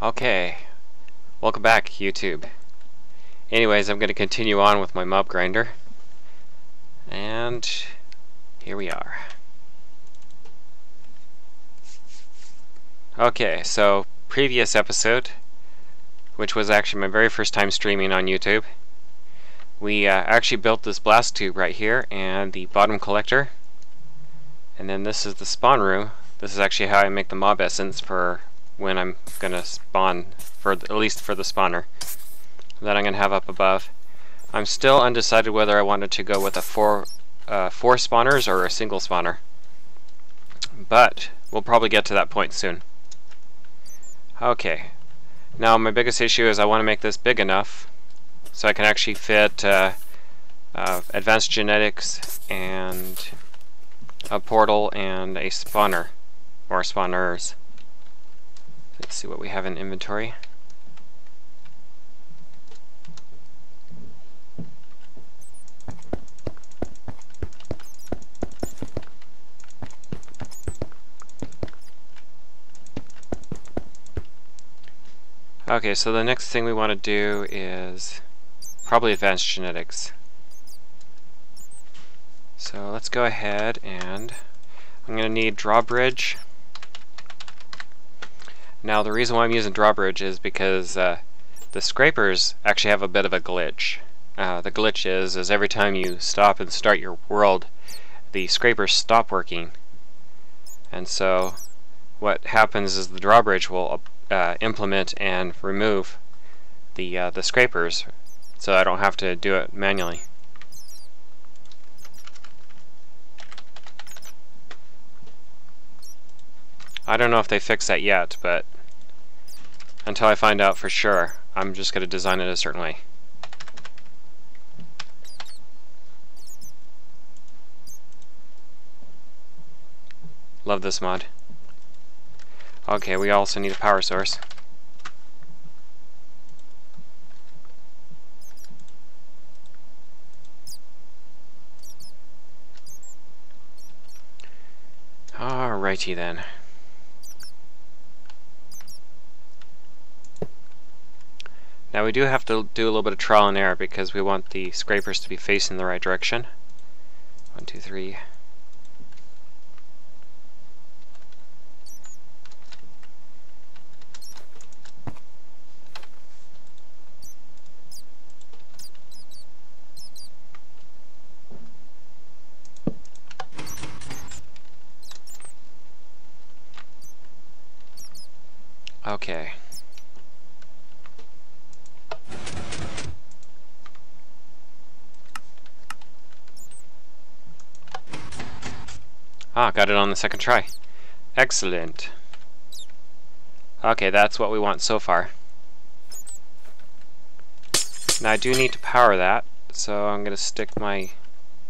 Okay, welcome back, YouTube. Anyways, I'm going to continue on with my mob grinder. And here we are. Okay, so previous episode, which was actually my very first time streaming on YouTube, we actually built this blast tube right here and the bottom collector. And then this is the spawn room. This is actually how I make the mob essence for when I'm gonna spawn, at least for the spawner that I'm gonna have up above. I'm still undecided whether I wanted to go with a four spawners or a single spawner, but we'll probably get to that point soon. Okay, now my biggest issue is I want to make this big enough so I can actually fit advanced genetics and a portal and a spawner or spawners. Let's see what we have in inventory. Okay, so the next thing we want to do is probably advanced genetics. So let's go ahead and I'm going to need drawbridge. Now the reason why I'm using drawbridge is because the scrapers actually have a bit of a glitch. The glitch is every time you stop and start your world, the scrapers stop working. And so what happens is the drawbridge will implement and remove the scrapers, so I don't have to do it manually. I don't know if they fixed that yet, but until I find out for sure, I'm just going to design it a certain way. Love this mod. Okay, we also need a power source. Alrighty then. Now we do have to do a little bit of trial and error because we want the scrapers to be facing the right direction. 1, 2, 3. Okay. Got it on the second try. Excellent. Okay, that's what we want so far. Now I do need to power that, so I'm going to stick my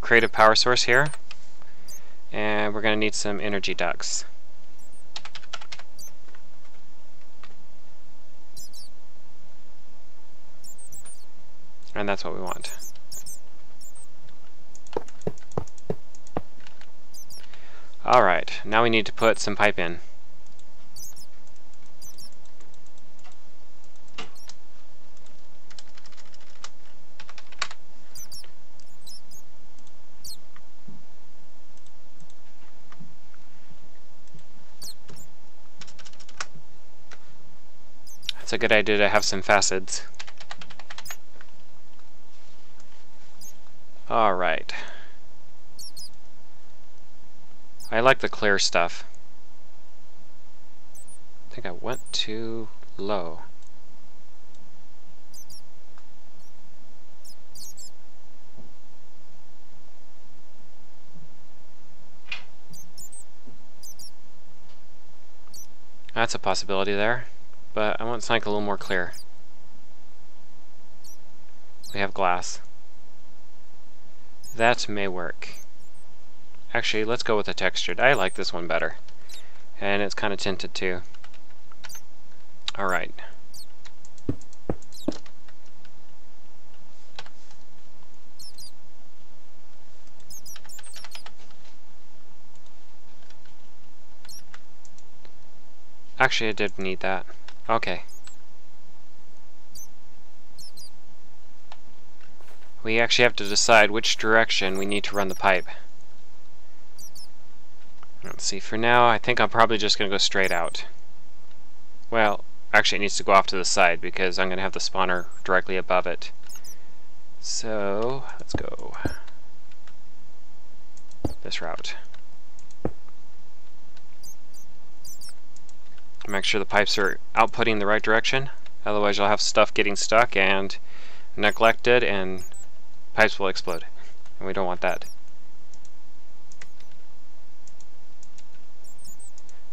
creative power source here, and we're going to need some energy ducts. And that's what we want. Alright, now we need to put some pipe in. It's a good idea to have some facets. Alright. I like the clear stuff. I think I went too low. That's a possibility there, but I want something a little more clear. We have glass. That may work. Actually, let's go with the textured. I like this one better. And it's kind of tinted too. Alright. Actually, I did need that. Okay. we actually have to decide which direction we need to run the pipe. Let's see, for now I think I'm probably just going to go straight out. Well, actually it needs to go off to the side because I'm going to have the spawner directly above it. So, let's go this route. Make sure the pipes are outputting the right direction, otherwise you'll have stuff getting stuck and neglected and pipes will explode, and we don't want that.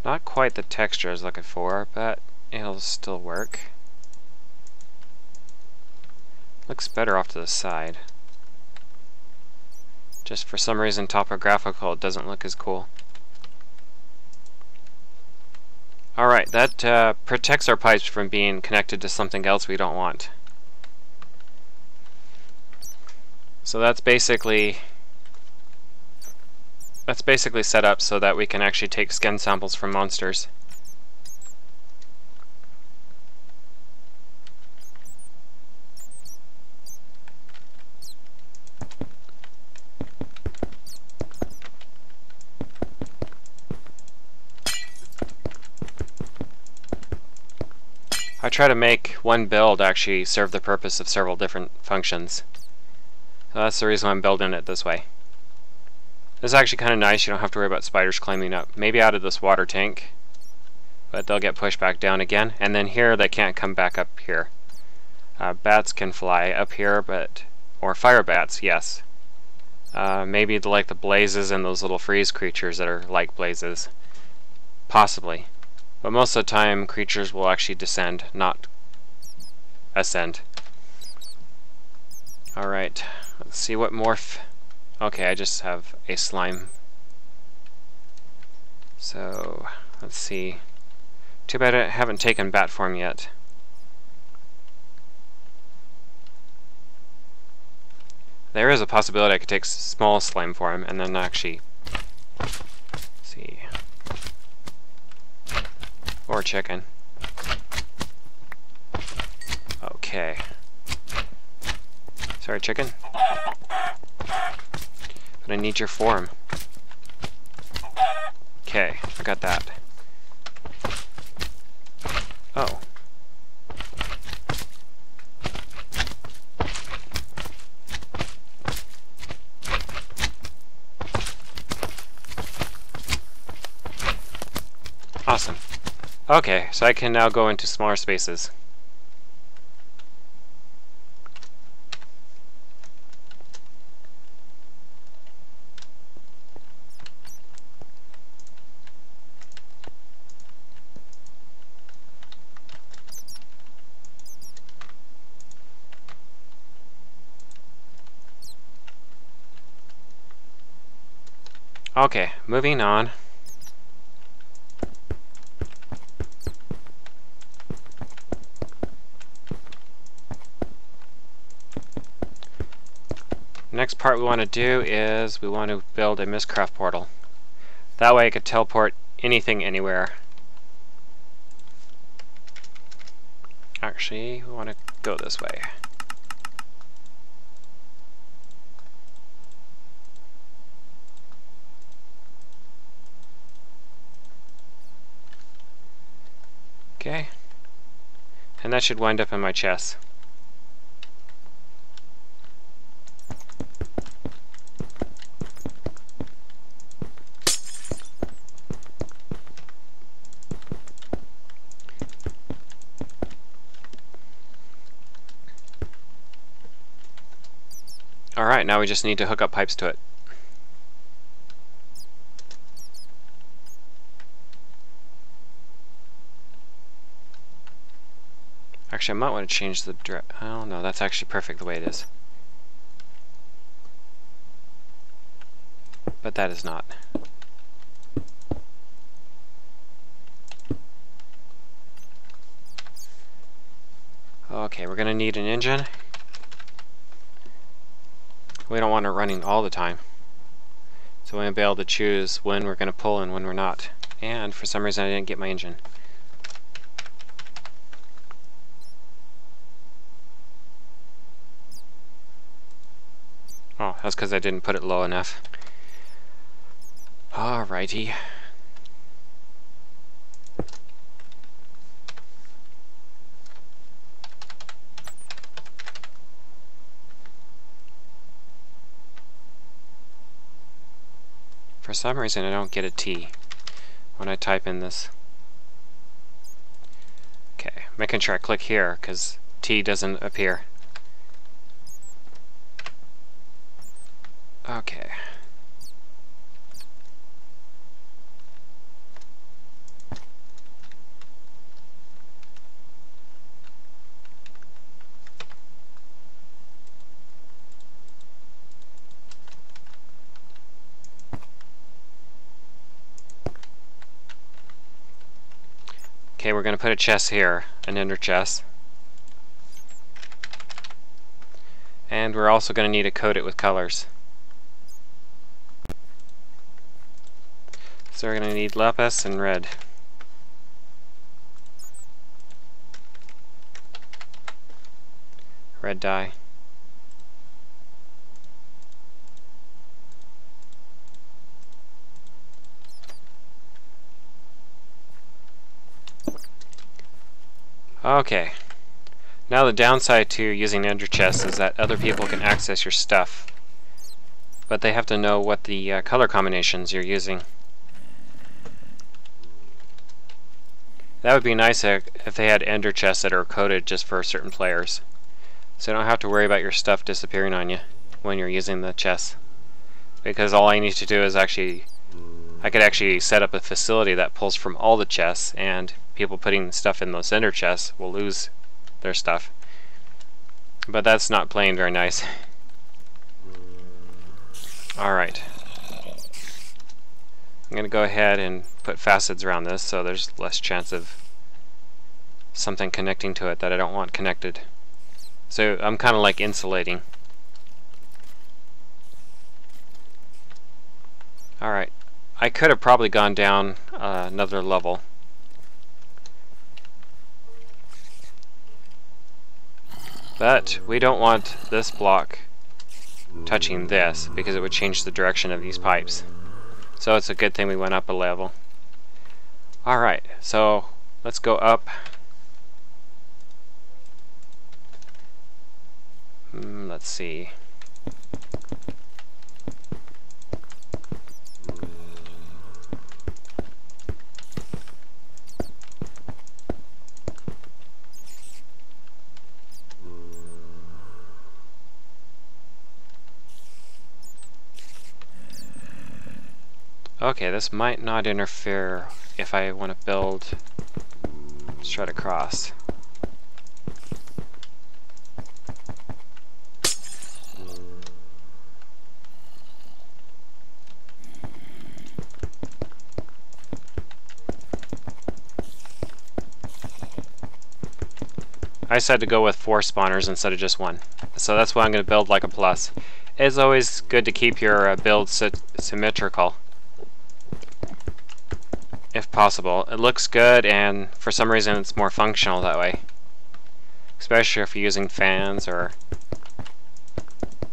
Not quite the texture I was looking for, but it'll still work. Looks better off to the side. Just for some reason topographical it doesn't look as cool. Alright, that protects our pipes from being connected to something else we don't want. So that's basically set up so that we can actually take skin samples from monsters. I try to make one build actually serve the purpose of several different functions. So that's the reason I'm building it this way. This is actually kind of nice, you don't have to worry about spiders climbing up. Maybe out of this water tank, but they'll get pushed back down again. And then here they can't come back up here. Bats can fly up here, or fire bats, yes. Maybe like the blazes and those little freeze creatures that are like blazes. Possibly. But most of the time creatures will actually descend, not ascend. Alright, let's see what morph. Okay, I just have a slime. So, let's see. Too bad I haven't taken bat form yet. There is a possibility I could take small slime form and then actually... Let's see. Or chicken. Okay. Sorry, chicken. But I need your form. Okay, I got that. Oh. Awesome. Okay, so I can now go into smaller spaces. Okay, moving on. Next part we want to do is we want to build a Mistcraft portal. That way I could teleport anything anywhere. Actually, we want to go this way. Okay. And that should wind up in my chest. Alright, now we just need to hook up pipes to it. Actually, I might want to change the oh no, that's actually perfect the way it is. But that is not. Okay, we're going to need an engine. We don't want it running all the time. So we're going to be able to choose when we're going to pull and when we're not. And for some reason I didn't get my engine. Oh, that's because I didn't put it low enough. Alrighty. For some reason I don't get a T when I type in this. Okay, making sure I click here because T doesn't appear. Okay. Okay, we're going to put a chest here, an ender chest. And we're also going to need to coat it with colors. So we're going to need lapis and red. Red dye. Okay. Now the downside to using ender chests is that other people can access your stuff, but they have to know what the color combinations you're using. That would be nice if they had ender chests that are coded just for certain players, so you don't have to worry about your stuff disappearing on you when you're using the chests. Because all I need to do is I could actually set up a facility that pulls from all the chests, and people putting stuff in those ender chests will lose their stuff. But that's not playing very nice. Alright. I'm going to go ahead and put facets around this so there's less chance of something connecting to it that I don't want connected. So I'm kind of like insulating. Alright. I could have probably gone down another level. But we don't want this block touching this because it would change the direction of these pipes. So it's a good thing we went up a level. Alright, so let's go up. Let's see. Okay, this might not interfere if I want to build straight across. I decided to go with 4 spawners instead of just 1. So that's why I'm going to build like a plus. It's always good to keep your build symmetrical, if possible. It looks good, and for some reason it's more functional that way. Especially if you're using fans, or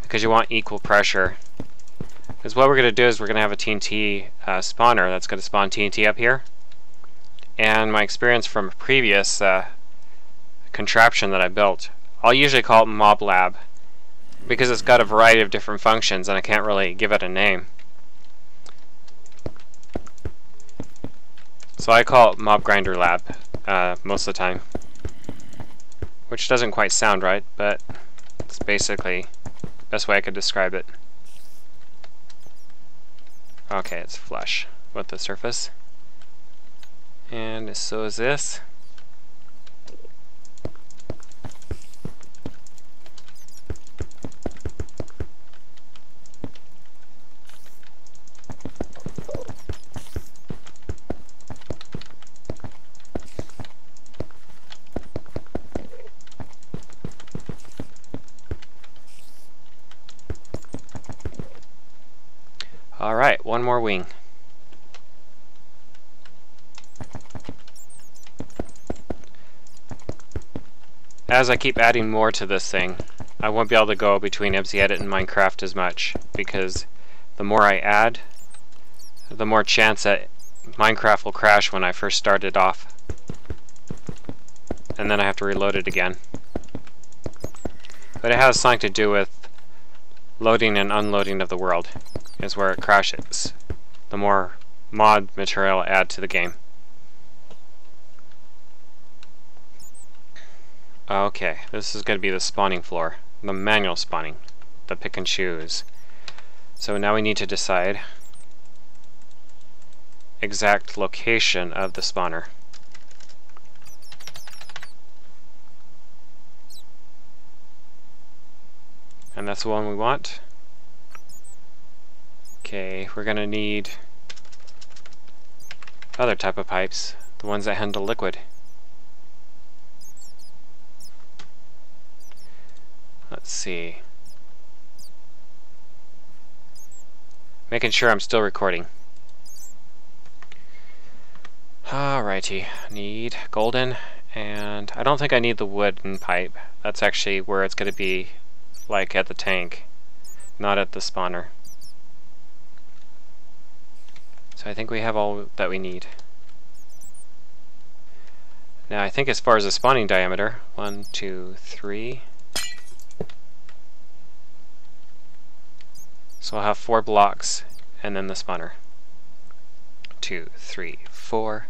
because you want equal pressure. Because what we're going to do is we're going to have a TNT spawner that's going to spawn TNT up here. And my experience from a previous contraption that I built, I'll usually call it Mob Lab, because it's got a variety of different functions and I can't really give it a name. So I call it Mob Grinder Lab most of the time, which doesn't quite sound right, but it's basically the best way I could describe it. Okay, it's flush with the surface, and so is this. Alright, one more wing. As I keep adding more to this thing, I won't be able to go between MCEdit and Minecraft as much, because the more I add, the more chance that Minecraft will crash when I first start it off. And then I have to reload it again. But it has something to do with loading and unloading of the world, is where it crashes. The more mod material I add to the game. Okay, this is going to be the spawning floor. The manual spawning. The pick and choose. So now we need to decide exact location of the spawner. And that's the one we want. Okay, we're going to need other type of pipes. The ones that handle liquid. Let's see. Making sure I'm still recording. Alrighty, need golden, and I don't think I need the wooden pipe. That's actually where it's going to be, like at the tank, not at the spawner. So I think we have all that we need. Now I think as far as the spawning diameter, 1, 2, 3. So I'll have 4 blocks, and then the spawner. 2, 3, 4.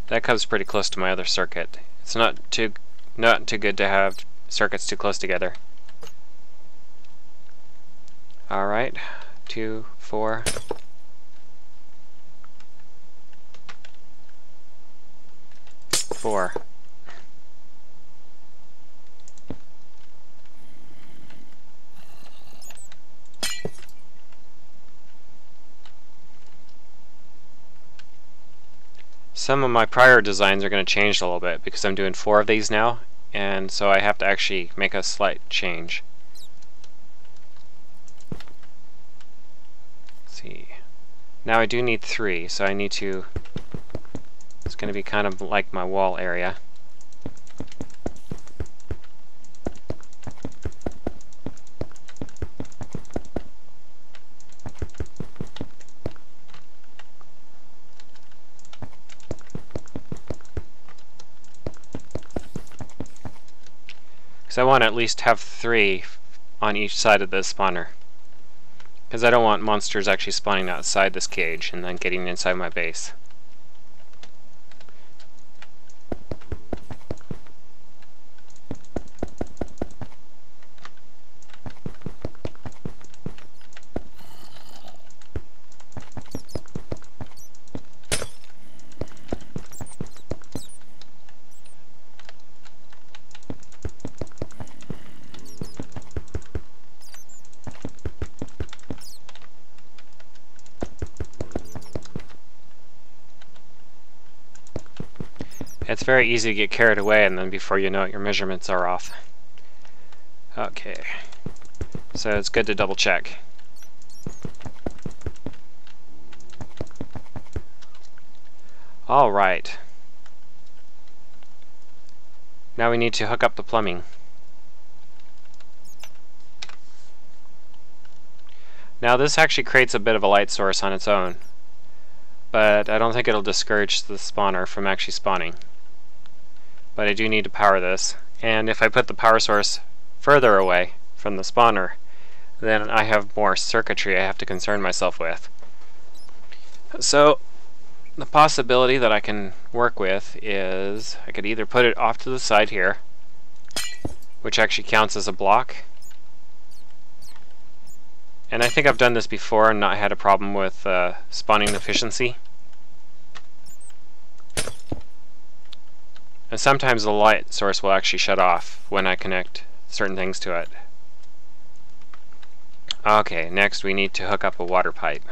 That comes pretty close to my other circuit. It's not too good to have circuits too close together. Alright, 2, 4. Four. Some of my prior designs are going to change a little bit because I'm doing 4 of these now, and so I have to actually make a slight change. Let's see. Now I do need 3, so I need to... It's going to be kind of like my wall area. Because I want to at least have 3 on each side of the spawner. Because I don't want monsters actually spawning outside this cage and then getting inside my base. It's very easy to get carried away, and then before you know it, your measurements are off. Okay, so it's good to double check. Alright. Now we need to hook up the plumbing. Now this actually creates a bit of a light source on its own, but I don't think it'll discourage the spawner from actually spawning. But I do need to power this, and if I put the power source further away from the spawner, then I have more circuitry I have to concern myself with. So the possibility that I can work with is I could either put it off to the side here, which actually counts as a block, and I think I've done this before and not had a problem with spawning efficiency. And sometimes the light source will actually shut off when I connect certain things to it. Okay, next we need to hook up a water pipe,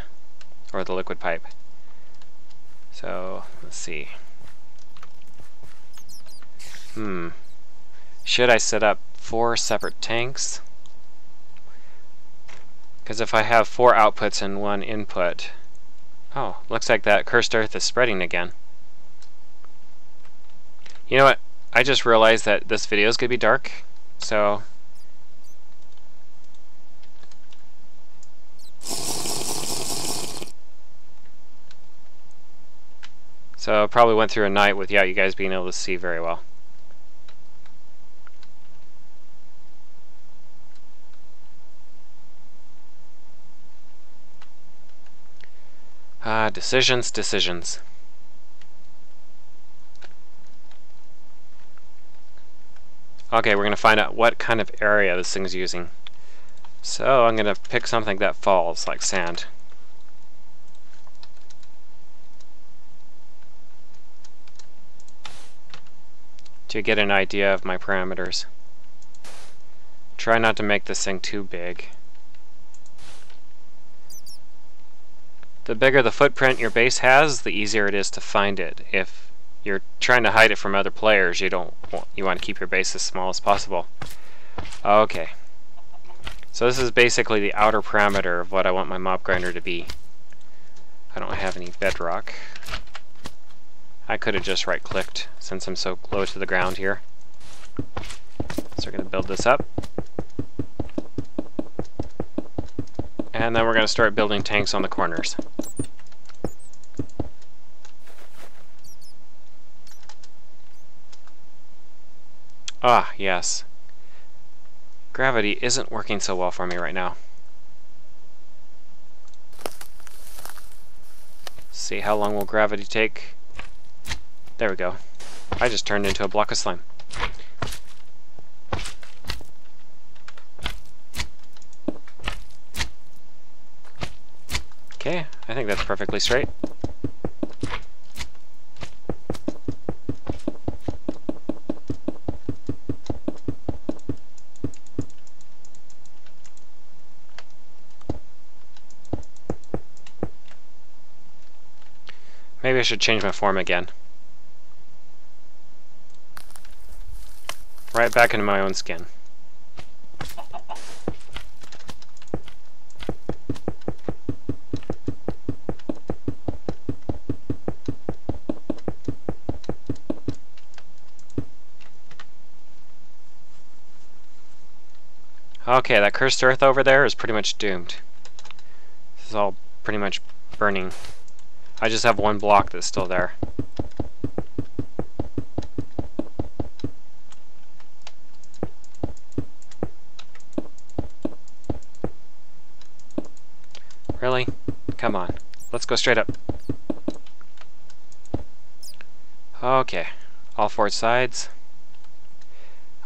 or the liquid pipe. So, let's see. Should I set up 4 separate tanks? Because if I have 4 outputs and 1 input... Oh, looks like that cursed earth is spreading again. You know what? I just realized that this video is going to be dark, so I probably went through a night without you guys being able to see very well. Decisions. Okay, we're going to find out what kind of area this thing's using. So I'm going to pick something that falls, like sand. To get an idea of my parameters. Try not to make this thing too big. The bigger the footprint your base has, the easier it is to find it. If you're trying to hide it from other players, you want to keep your base as small as possible. Okay. So this is basically the outer parameter of what I want my mob grinder to be. I don't have any bedrock. I could have just right-clicked since I'm so low to the ground here. So we're going to build this up. And then we're going to start building tanks on the corners. Ah, yes. Gravity isn't working so well for me right now. See, how long will gravity take? There we go. I just turned into a block of slime. Okay, I think that's perfectly straight. Maybe I should change my form again. Right back into my own skin. Okay, that cursed earth over there is pretty much doomed. This is all pretty much burning. I just have one block that's still there. Really? Come on. Let's go straight up. Okay. All four sides.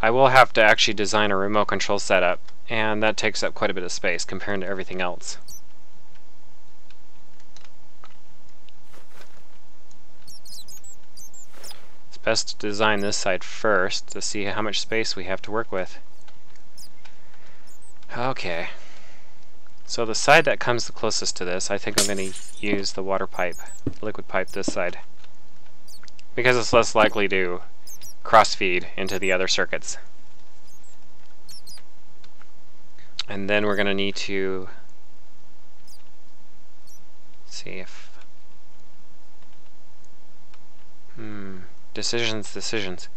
I will have to actually design a remote control setup, and that takes up quite a bit of space compared to everything else. It's best to design this side first to see how much space we have to work with. Okay. So the side that comes the closest to this, I think I'm going to use the water pipe, liquid pipe this side, because it's less likely to cross-feed into the other circuits. And then we're going to need to see if... Decisions.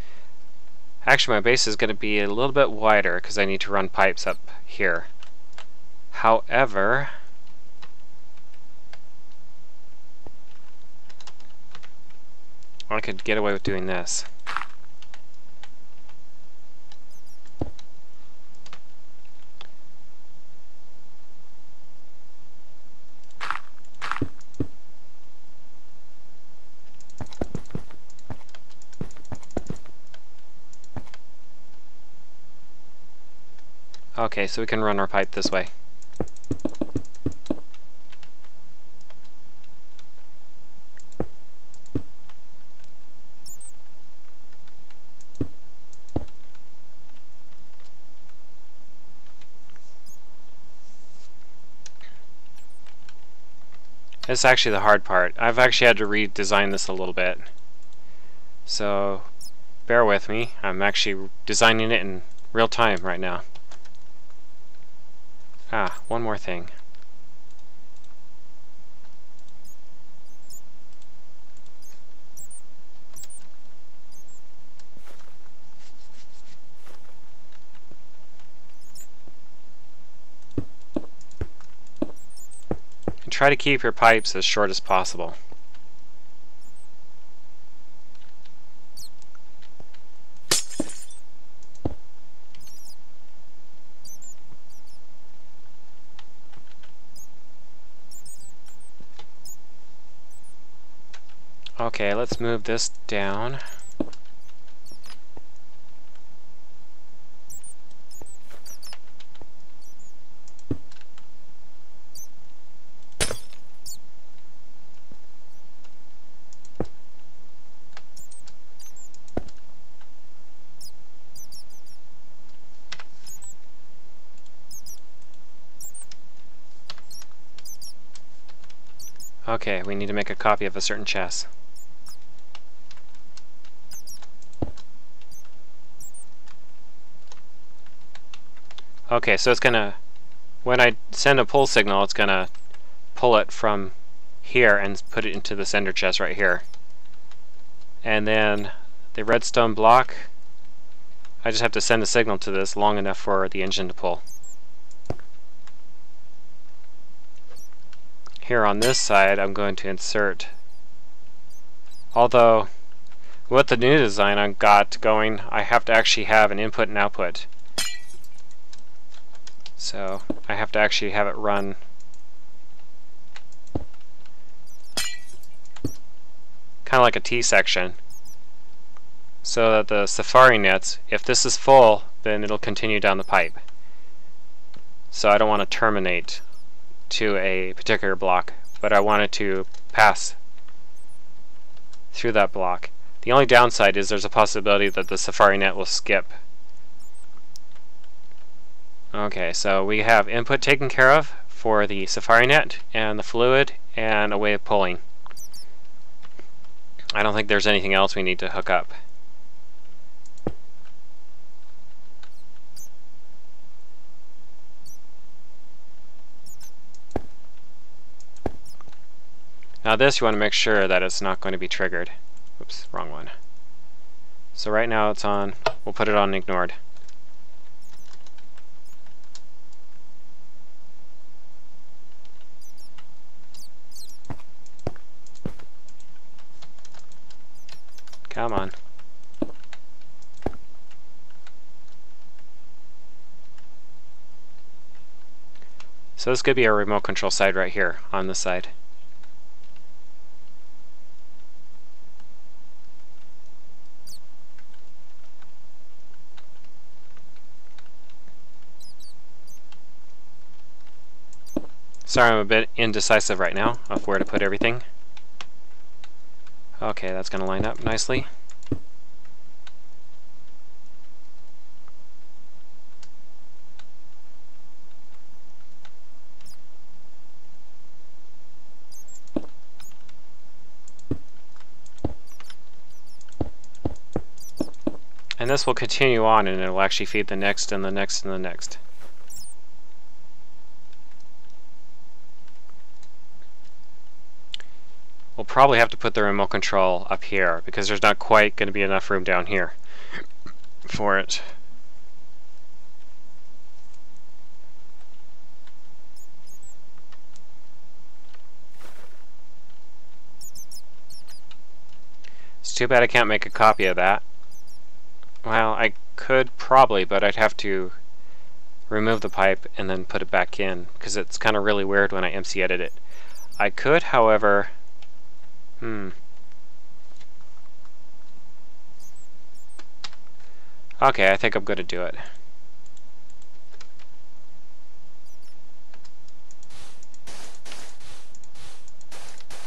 Actually, my base is going to be a little bit wider because I need to run pipes up here. However, I could get away with doing this. Okay, so we can run our pipe this way. This is actually the hard part. I've actually had to redesign this a little bit. So bear with me. I'm actually designing it in real time right now. One more thing. try to keep your pipes as short as possible. Okay, let's move this down. Okay, we need to make a copy of a certain chess. Okay, so it's gonna, when I send a pull signal, it's gonna pull it from here and put it into the sender chest right here. And then the redstone block, I just have to send a signal to this long enough for the engine to pull. Here on this side, I'm going to insert, although with the new design I've got going, I have to actually have an input and output. So I have to actually have it run kind of like a T-section, so that the Safari nets, if this is full, then it'll continue down the pipe. So I don't want to terminate to a particular block, but I want it to pass through that block. The only downside is there's a possibility that the Safari net will skip. Okay, so we have input taken care of for the Safari net and the fluid and a way of pulling. I don't think there's anything else we need to hook up. Now this, you want to make sure that it's not going to be triggered. Oops, wrong one. So right now it's on, we'll put it on ignored. Come on. So this could be our remote control side right here on this side. Sorry, I'm a bit indecisive right now of where to put everything. Okay, that's going to line up nicely. And this will continue on, and it will actually feed the next and the next and the next. We'll probably have to put the remote control up here because there's not quite going to be enough room down here for it. It's too bad I can't make a copy of that. Well, I could probably, but I'd have to remove the pipe and then put it back in because it's kind of really weird when I MC edit it. I could, however, okay, I think I'm going to do it.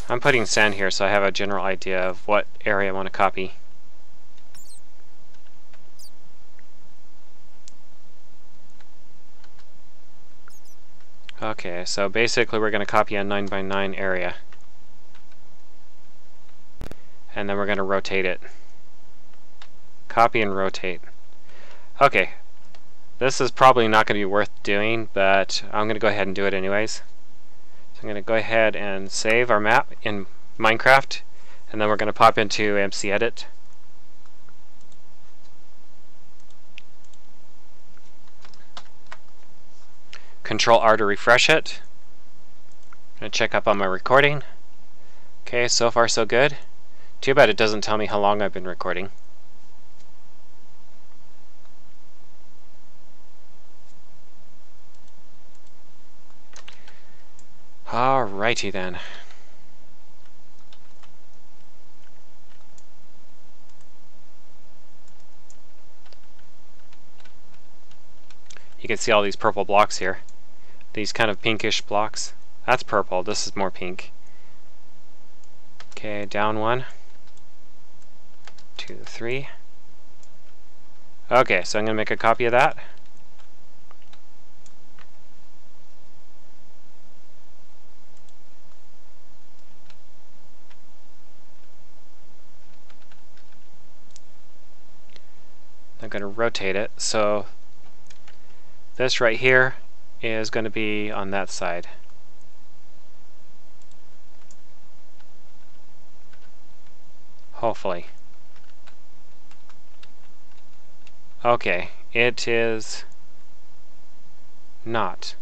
I'm putting sand here so I have a general idea of what area I want to copy. Okay, so basically we're going to copy a 9x9 area. And then we're going to rotate it. Copy and rotate. Okay, this is probably not going to be worth doing, but I'm going to go ahead and do it anyways. So I'm going to go ahead and save our map in Minecraft, and then we're going to pop into MC Edit. Control R to refresh it. gonna check up on my recording. Okay, so far so good. Too bad it doesn't tell me how long I've been recording. Alrighty then. You can see all these purple blocks here. These kind of pinkish blocks. That's purple, this is more pink. Okay, down 1, 2, 3. Okay, so I'm going to make a copy of that. I'm going to rotate it, so this right here is going to be on that side. Hopefully. Okay, it is not.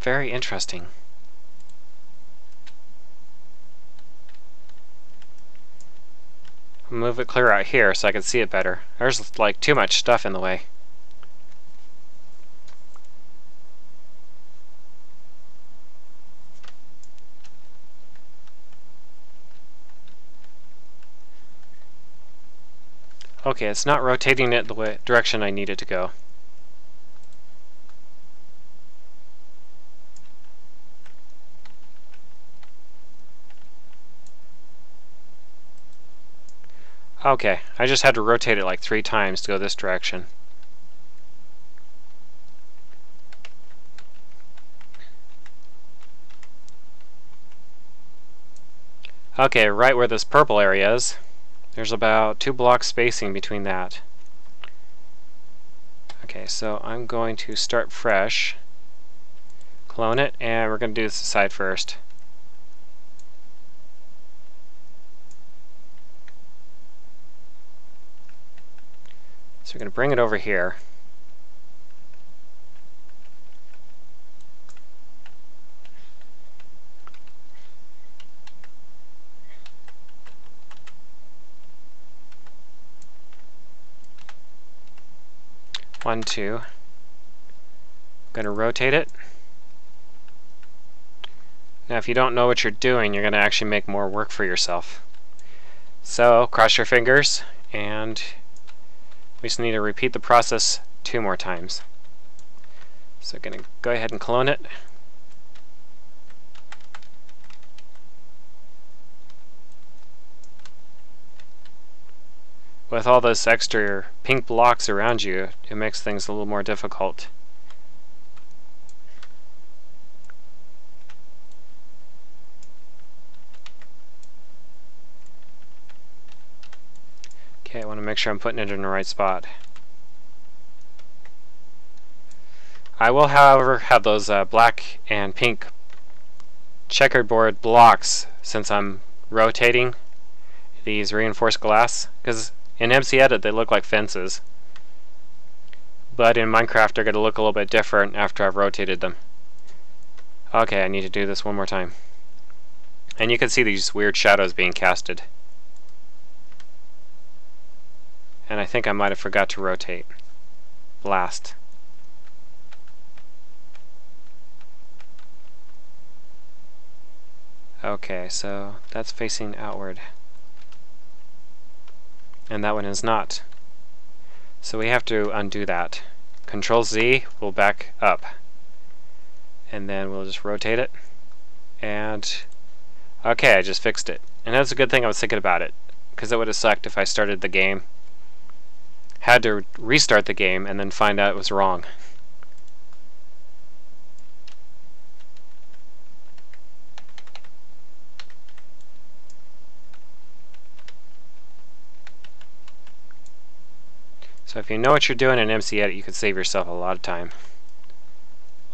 Very interesting. I'll move it clear out here so I can see it better. There's like too much stuff in the way. Okay, it's not rotating it the direction I need it to go. Okay, I just had to rotate it like 3 times to go this direction. Okay, right where this purple area is, there's about 2 blocks spacing between that. Okay, so I'm going to start fresh, clone it, and we're going to do this side first. So we're going to bring it over here. One, 2. I'm going to rotate it. Now if you don't know what you're doing, you're going to actually make more work for yourself. So cross your fingers, and we just need to repeat the process 2 more times. So I'm going to go ahead and clone it. With all this extra pink blocks around you, it makes things a little more difficult. Okay, I want to make sure I'm putting it in the right spot. I will, however, have those black and pink checkerboard blocks since I'm rotating these reinforced glass, because in MC Edit they look like fences, but in Minecraft they're going to look a little bit different after I've rotated them. Okay, I need to do this one more time. And you can see these weird shadows being casted. And I think I might have forgot to rotate. Blast. Okay, so that's facing outward. And that one is not. So we have to undo that. Control Z will back up. And then we'll just rotate it. And okay, I just fixed it. And that's a good thing I was thinking about it. because it would have sucked if I started the game, had to restart the game, and then find out it was wrong. So if you know what you're doing in MC Edit, you can save yourself a lot of time.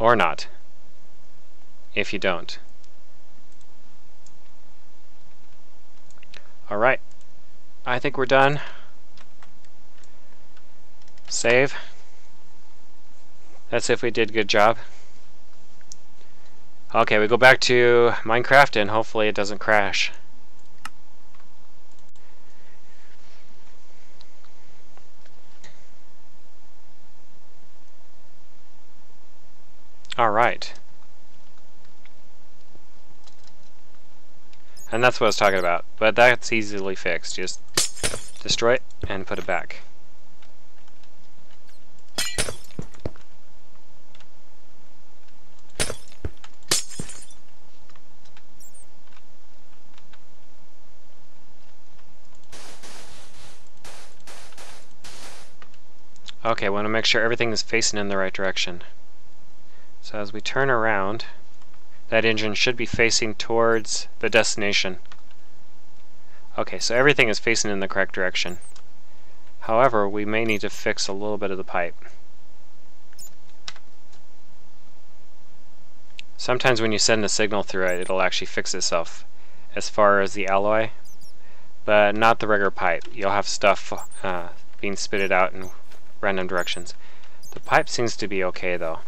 Or not, if you don't. Alright, I think we're done. Save. That's if we did a good job. Okay, we go back to Minecraft and hopefully it doesn't crash. Alright. And that's what I was talking about. But that's easily fixed. Just destroy it and put it back. Okay, I want to make sure everything is facing in the right direction. So as we turn around, that engine should be facing towards the destination. Okay, so everything is facing in the correct direction. However, we may need to fix a little bit of the pipe. Sometimes when you send a signal through it, it'll actually fix itself as far as the alloy, but not the regular pipe. You'll have stuff being spitted out in random directions. The pipe seems to be okay though.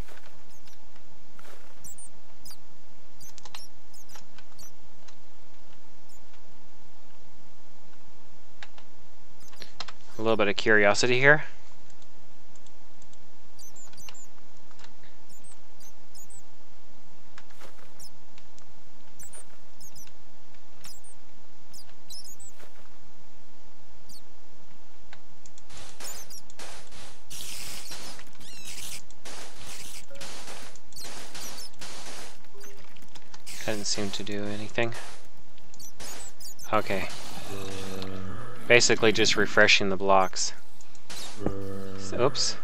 A little bit of curiosity here. Didn't seem to do anything. Okay. Basically just refreshing the blocks. Oops.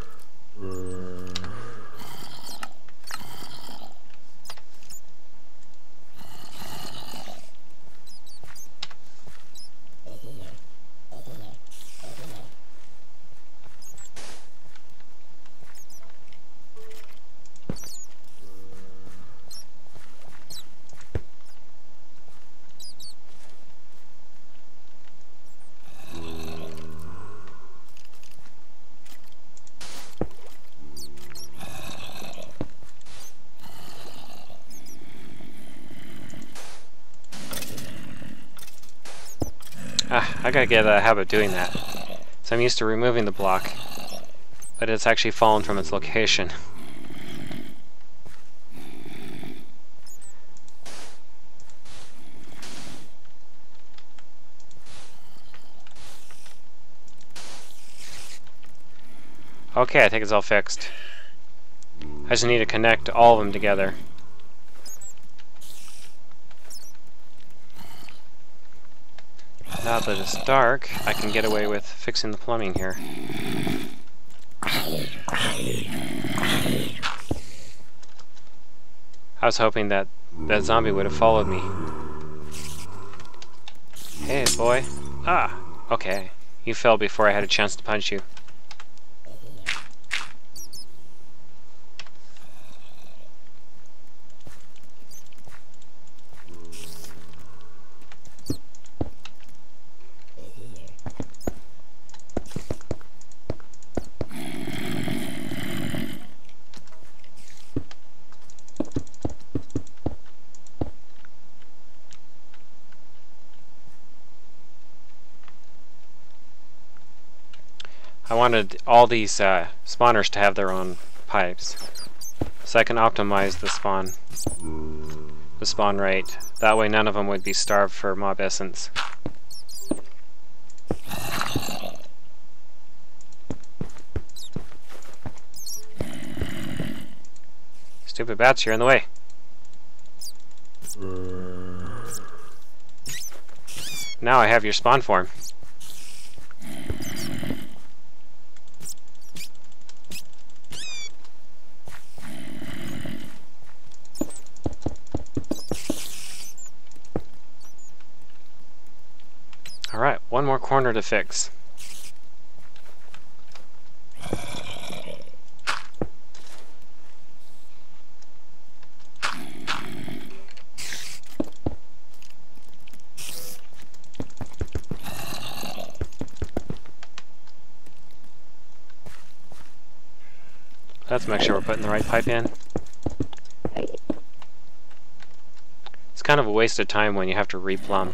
I gotta get a habit of doing that. So I'm used to removing the block, but it's actually fallen from its location. Okay, I think it's all fixed. I just need to connect all of them together. Now that it's dark, I can get away with fixing the plumbing here. I was hoping that that zombie would have followed me. Hey, boy. Ah, okay. You fell before I had a chance to punch you. I wanted all these spawners to have their own pipes, so I can optimize the spawn rate. That way none of them would be starved for mob essence. Stupid bats, you're in the way. Now I have your spawn form. one more corner to fix. Let's make sure we're putting the right pipe in. It's kind of a waste of time when you have to replumb.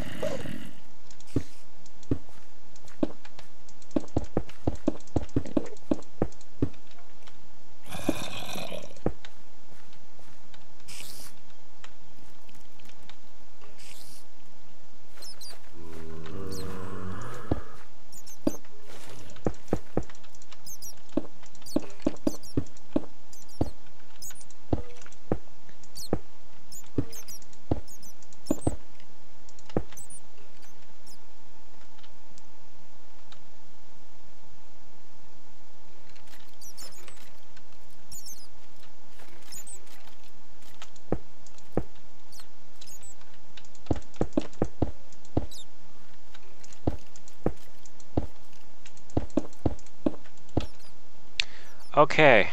Okay,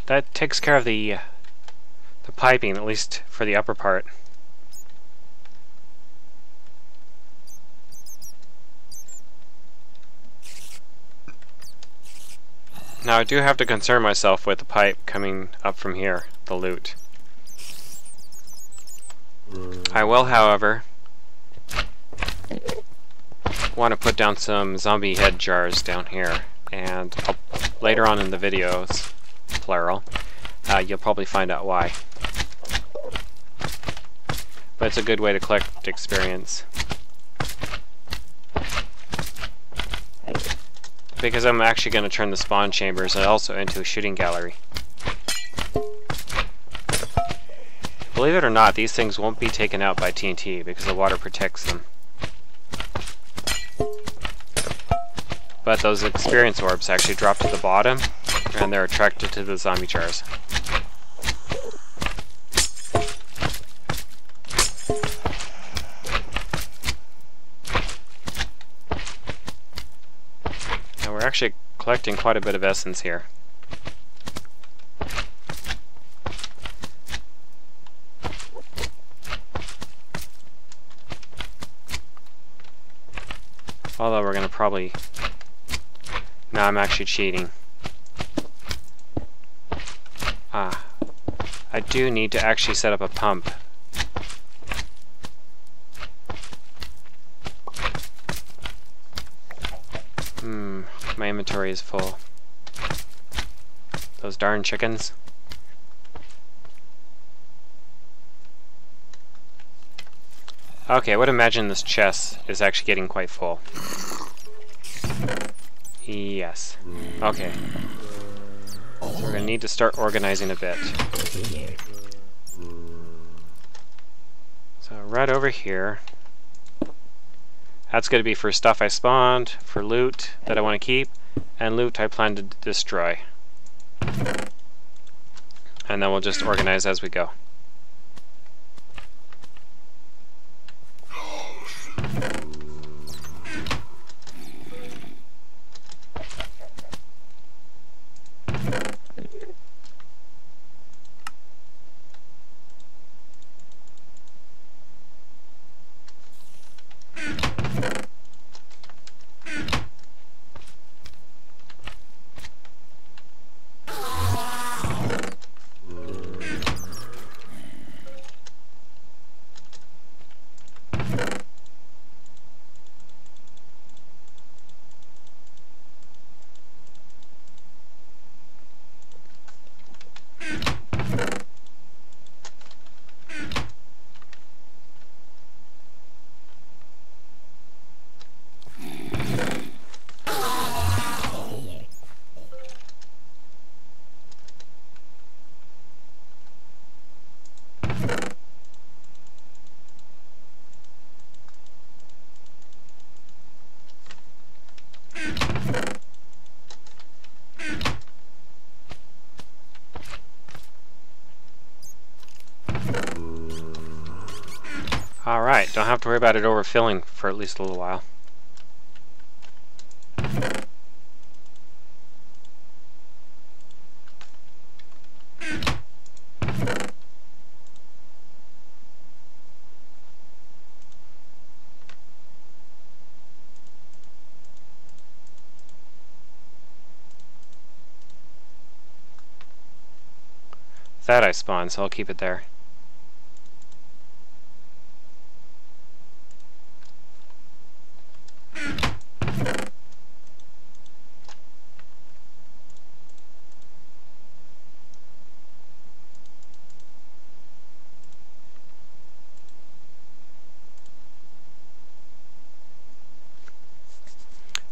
that takes care of the piping, at least for the upper part. Now I do have to concern myself with the pipe coming up from here, the loot. I will, however, want to put down some zombie head jars down here, and later on in the videos, plural, you'll probably find out why. But it's a good way to collect experience. Because I'm actually going to turn the spawn chambers also into a shooting gallery. Believe it or not, these things won't be taken out by TNT because the water protects them. But those experience orbs actually drop to the bottom, and they're attracted to the zombie jars. Now we're actually collecting quite a bit of essence here. Although we're going to probably... No, I'm actually cheating. I do need to actually set up a pump. My inventory is full. Those darn chickens. Okay, I would imagine this chest is actually getting quite full. Yes. Okay. So we're going to need to start organizing a bit. So right over here, that's going to be for stuff I spawned, for loot that I want to keep, and loot I plan to destroy. And then we'll just organize as we go. Alright, don't have to worry about it overfilling for at least a little while. that I spawned, so I'll keep it there.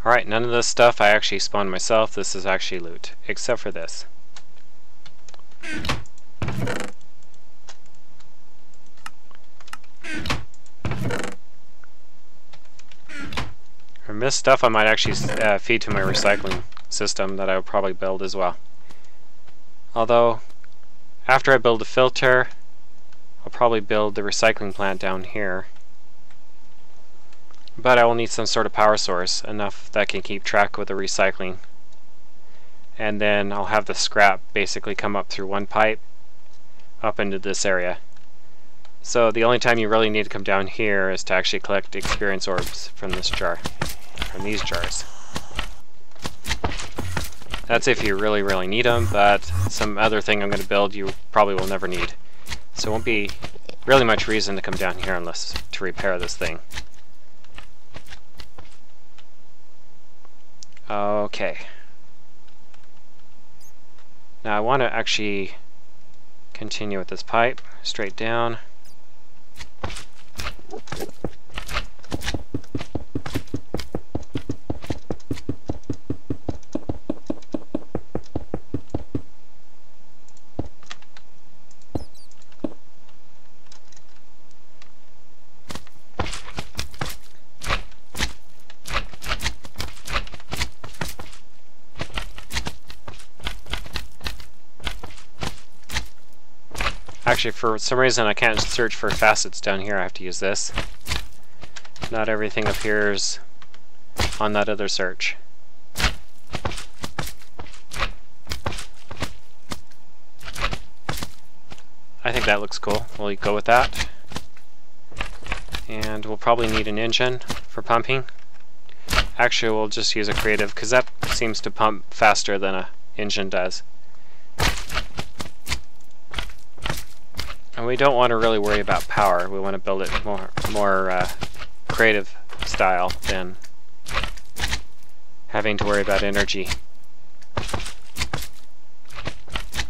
Alright, none of this stuff I actually spawned myself. This is actually loot, except for this. And this stuff I might actually feed to my recycling system that I will probably build as well. Although, after I build a filter, I'll probably build the recycling plant down here. But I will need some sort of power source, enough that can keep track with the recycling. And then I'll have the scrap basically come up through one pipe up into this area. So the only time you really need to come down here is to actually collect experience orbs from this jar, from these jars. That's if you really, really need them, but some other thing I'm going to build you probably will never need. So it won't be really much reason to come down here unless to repair this thing. Okay. Now I want to actually continue with this pipe straight down. Actually, for some reason I can't search for facets down here. I have to use this. Not everything appears on that other search. I think that looks cool. We'll go with that. And we'll probably need an engine for pumping. Actually, we'll just use a creative because that seems to pump faster than an engine does. And we don't want to really worry about power. We want to build it more creative style than having to worry about energy.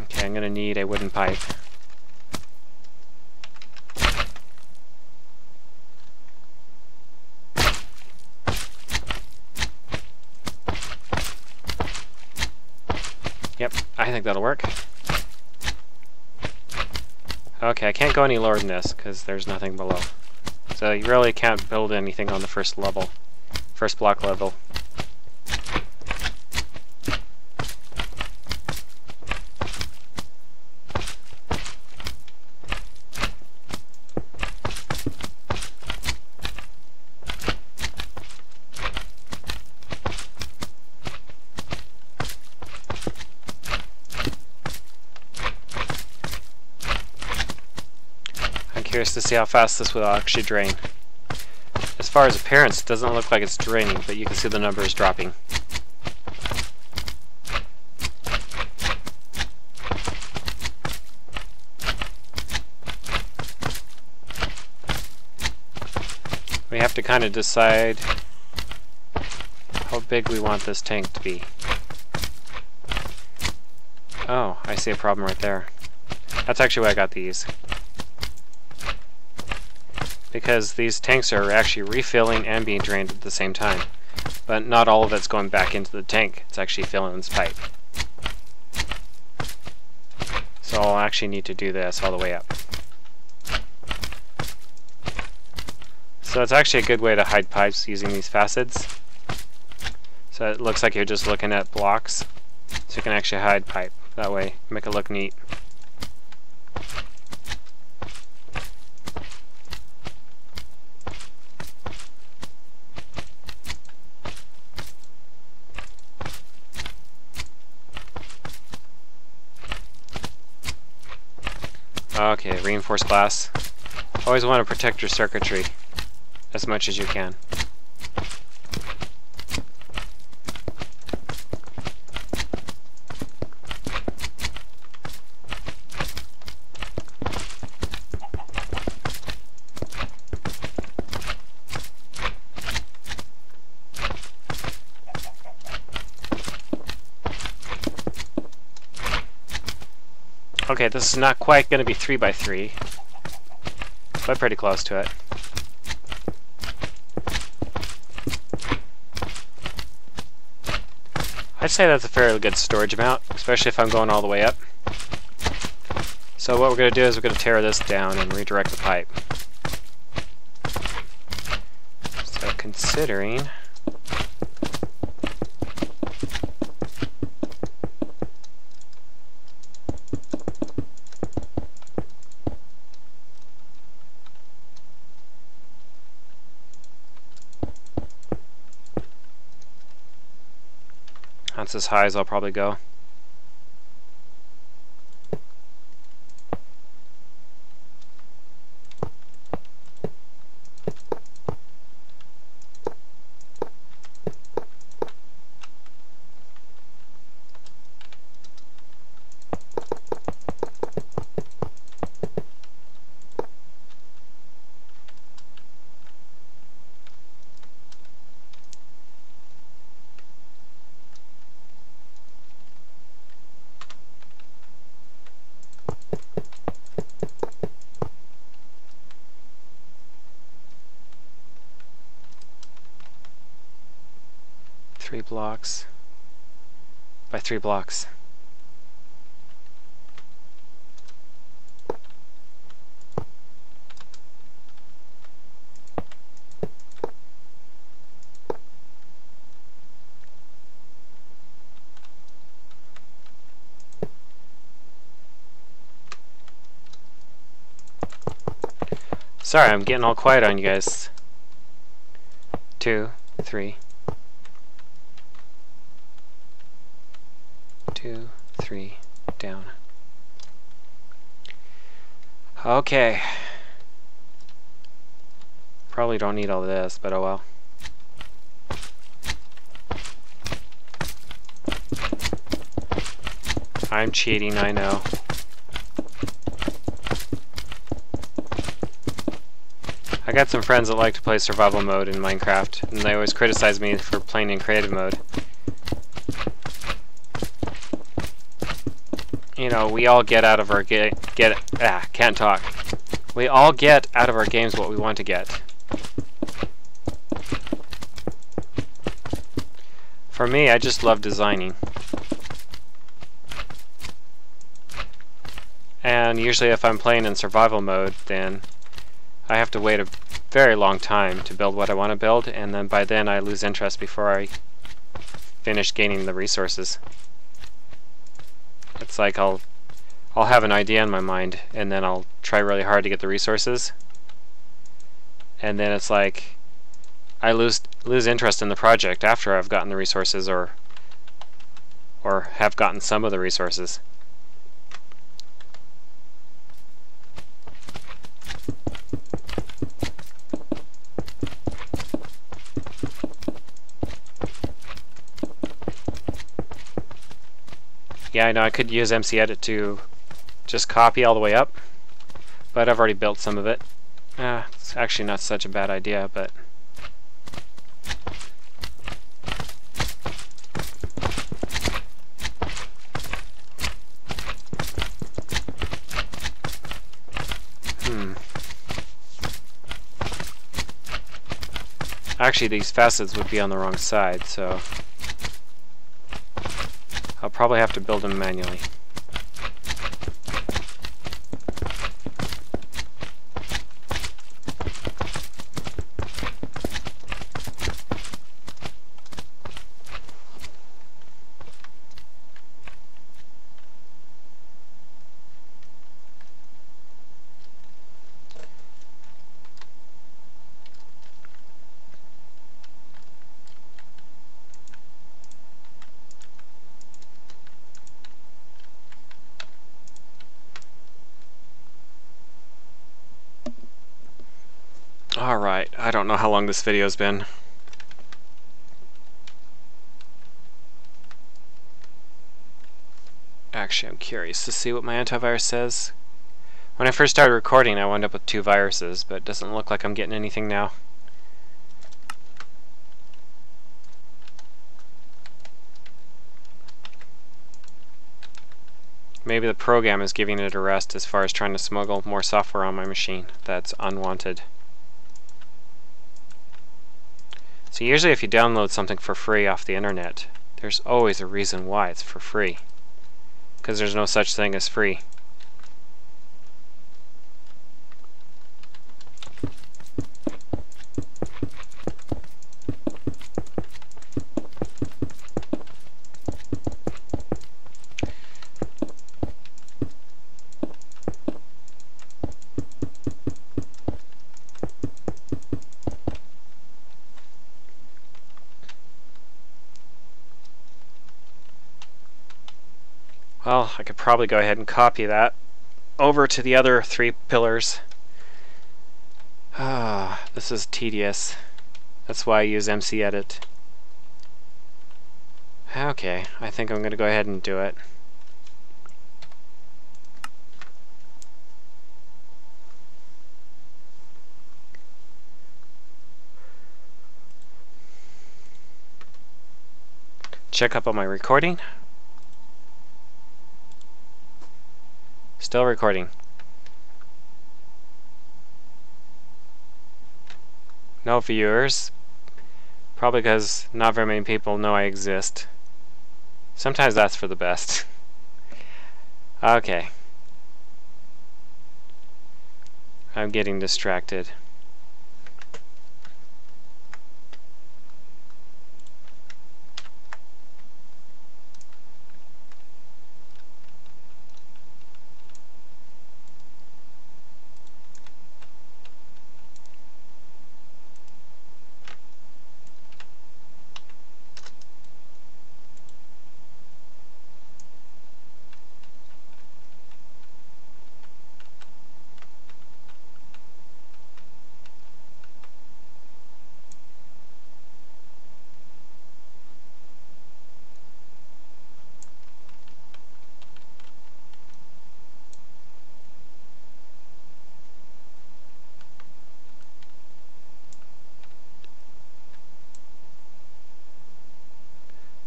Okay, I'm going to need a wooden pipe. Yep, I think that'll work. Okay, I can't go any lower than this because there's nothing below. So you really can't build anything on the first level, first block level. Curious to see how fast this will actually drain. As far as appearance, it doesn't look like it's draining, but you can see the numbers dropping. We have to kind of decide how big we want this tank to be. Oh, I see a problem right there. That's actually why I got these. Because these tanks are actually refilling and being drained at the same time. But not all of it's going back into the tank. It's actually filling this pipe. So I'll actually need to do this all the way up. So it's actually a good way to hide pipes using these facets. So it looks like you're just looking at blocks. So you can actually hide pipe that way. Make it look neat. Okay, reinforced glass. Always want to protect your circuitry as much as you can. Okay, this is not quite going to be 3 by 3, but pretty close to it. I'd say that's a fairly good storage amount, especially if I'm going all the way up. So what we're going to do is we're going to tear this down and redirect the pipe. So considering... that's as high as I'll probably go. Three blocks by 3 blocks. Sorry, I'm getting all quiet on you guys. 2, 3. 2, 3, down. Okay. Probably don't need all this, but oh well. I'm cheating, I know. I got some friends that like to play survival mode in Minecraft, and they always criticize me for playing in creative mode. You know, we all get out of our can't talk. We all get out of our games what we want to get. For me, I just love designing. And usually if I'm playing in survival mode, then I have to wait a very long time to build what I want to build, and then by then I lose interest before I finish gaining the resources. It's like I'll have an idea in my mind, and then I'll try really hard to get the resources, and then it's like I lose interest in the project after I've gotten the resources, or have gotten some of the resources. Yeah, I know I could use MC Edit to just copy all the way up, but I've already built some of it. It's actually not such a bad idea, but actually these facets would be on the wrong side, so I'll probably have to build them manually. Alright, I don't know how long this video's been. Actually, I'm curious to see what my antivirus says. When I first started recording, I wound up with 2 viruses, but it doesn't look like I'm getting anything now. maybe the program is giving it a rest as far as trying to smuggle more software on my machine that's unwanted. So usually if you download something for free off the internet, there's always a reason why it's for free. Because there's no such thing as free. Well, I could probably go ahead and copy that over to the other 3 pillars. This is tedious. That's why I use MC Edit. Okay, I think I'm going to go ahead and do it. Check up on my recording. Still recording. No viewers. Probably because not very many people know I exist. Sometimes that's for the best. Okay. I'm getting distracted.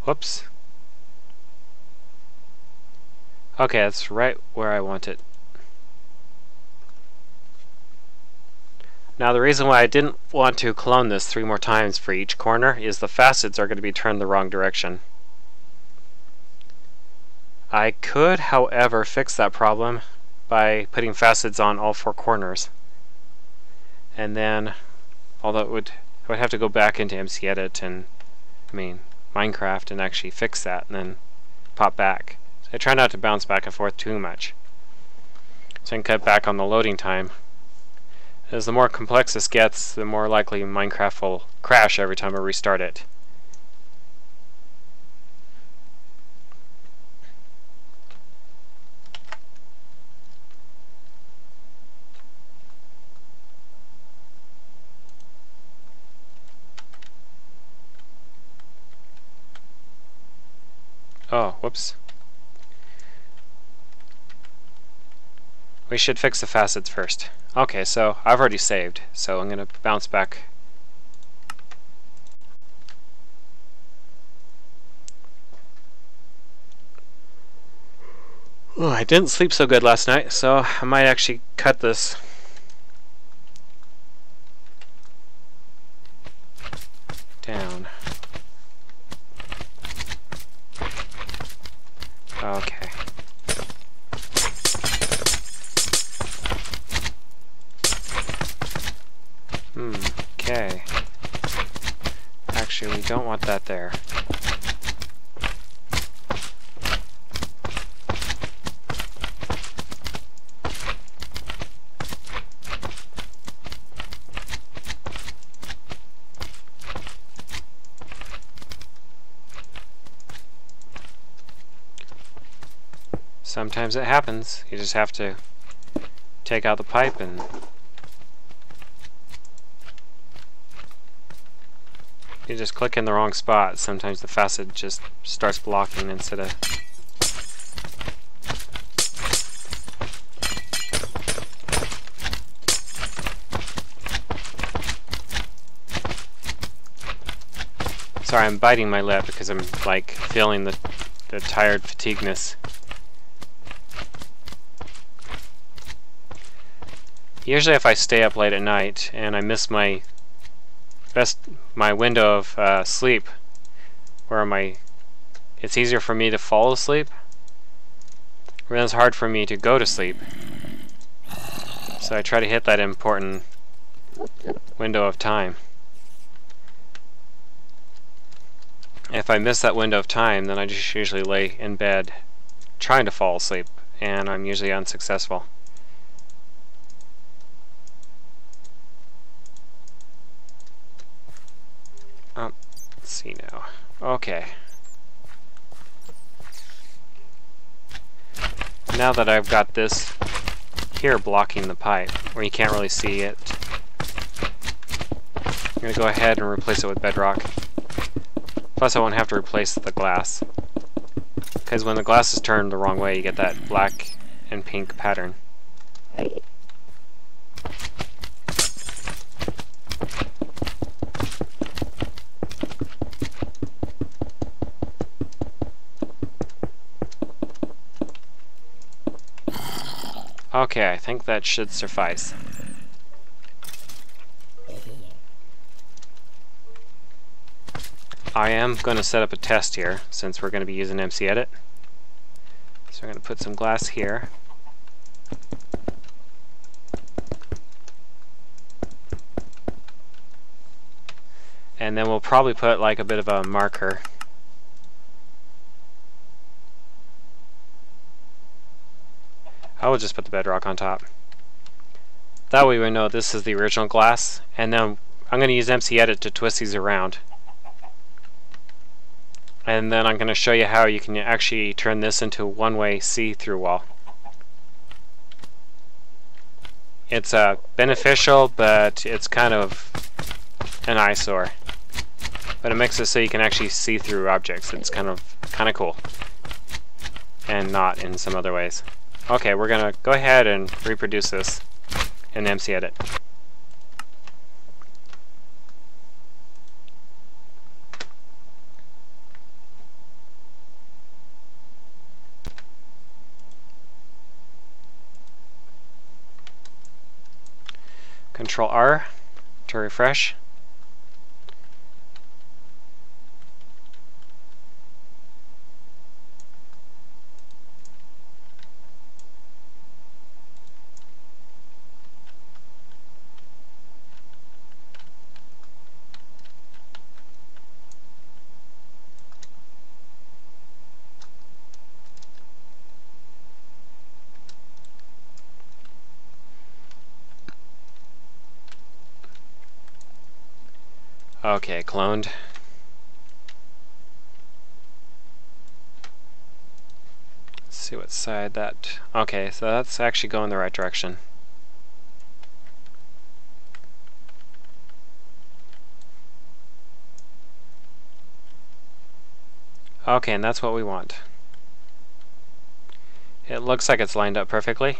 Whoops. Okay, that's right where I want it. Now the reason why I didn't want to clone this 3 more times for each corner is the facets are going to be turned the wrong direction. I could, however, fix that problem by putting facets on all 4 corners. And then, although I would have to go back into MC Edit and, Minecraft and actually fix that and then pop back. So I try not to bounce back and forth too much. So I can cut back on the loading time. As the more complex this gets, the more likely Minecraft will crash every time I restart it. Oh, whoops. We should fix the facets first. Okay, so I've already saved, so I'm going to bounce back. Oh, I didn't sleep so good last night, so I might actually cut this. Down. Okay. Okay. Actually, we don't want that there. Sometimes it happens. You just have to take out the pipe and you just click in the wrong spot. Sometimes the facet just starts blocking instead of... Sorry, I'm biting my lip because I'm like feeling the tired fatigueness. Usually if I stay up late at night and I miss my window of sleep, where it's easier for me to fall asleep, or it's hard for me to go to sleep. So I try to hit that important window of time. If I miss that window of time, then I just usually lay in bed trying to fall asleep, and I'm usually unsuccessful. Let's see now. Okay. Now that I've got this here blocking the pipe, where you can't really see it, I'm going to go ahead and replace it with bedrock. Plus I won't have to replace the glass, because when the glass is turned the wrong way you get that black and pink pattern. Okay, I think that should suffice. I am going to set up a test here, since we're going to be using MC-Edit. So we're going to put some glass here. And then we'll probably put like a bit of a marker. I will just put the bedrock on top. That way we know this is the original glass, and then I'm going to use MC-Edit to twist these around. And then I'm going to show you how you can actually turn this into a one-way see-through wall. It's beneficial, but it's kind of an eyesore. But it makes it so you can actually see through objects. It's kind of cool, and not in some other ways. Okay, we're going to go ahead and reproduce this in MC-Edit. Control R to refresh. Okay, cloned. Let's see what side that... Okay, so that's actually going the right direction. Okay, and that's what we want. It looks like it's lined up perfectly.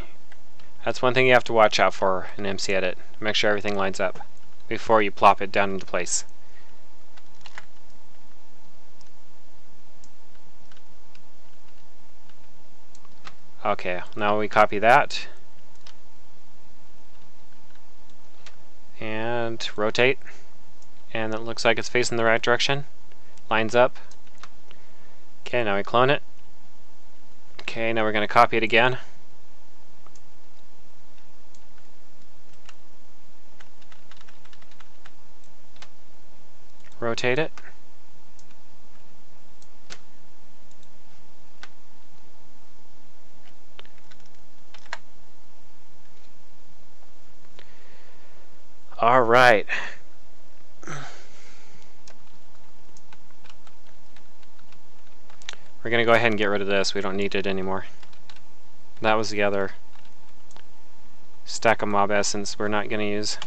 That's one thing you have to watch out for in MC-Edit. Make sure everything lines up before you plop it down into place. Okay, now we copy that and rotate, and it looks like it's facing the right direction. Lines up. Okay, now we clone it. Okay, now we're going to copy it again. Rotate it. All right. We're going to go ahead and get rid of this. We don't need it anymore. That was the other stack of mob essence we're not going to use.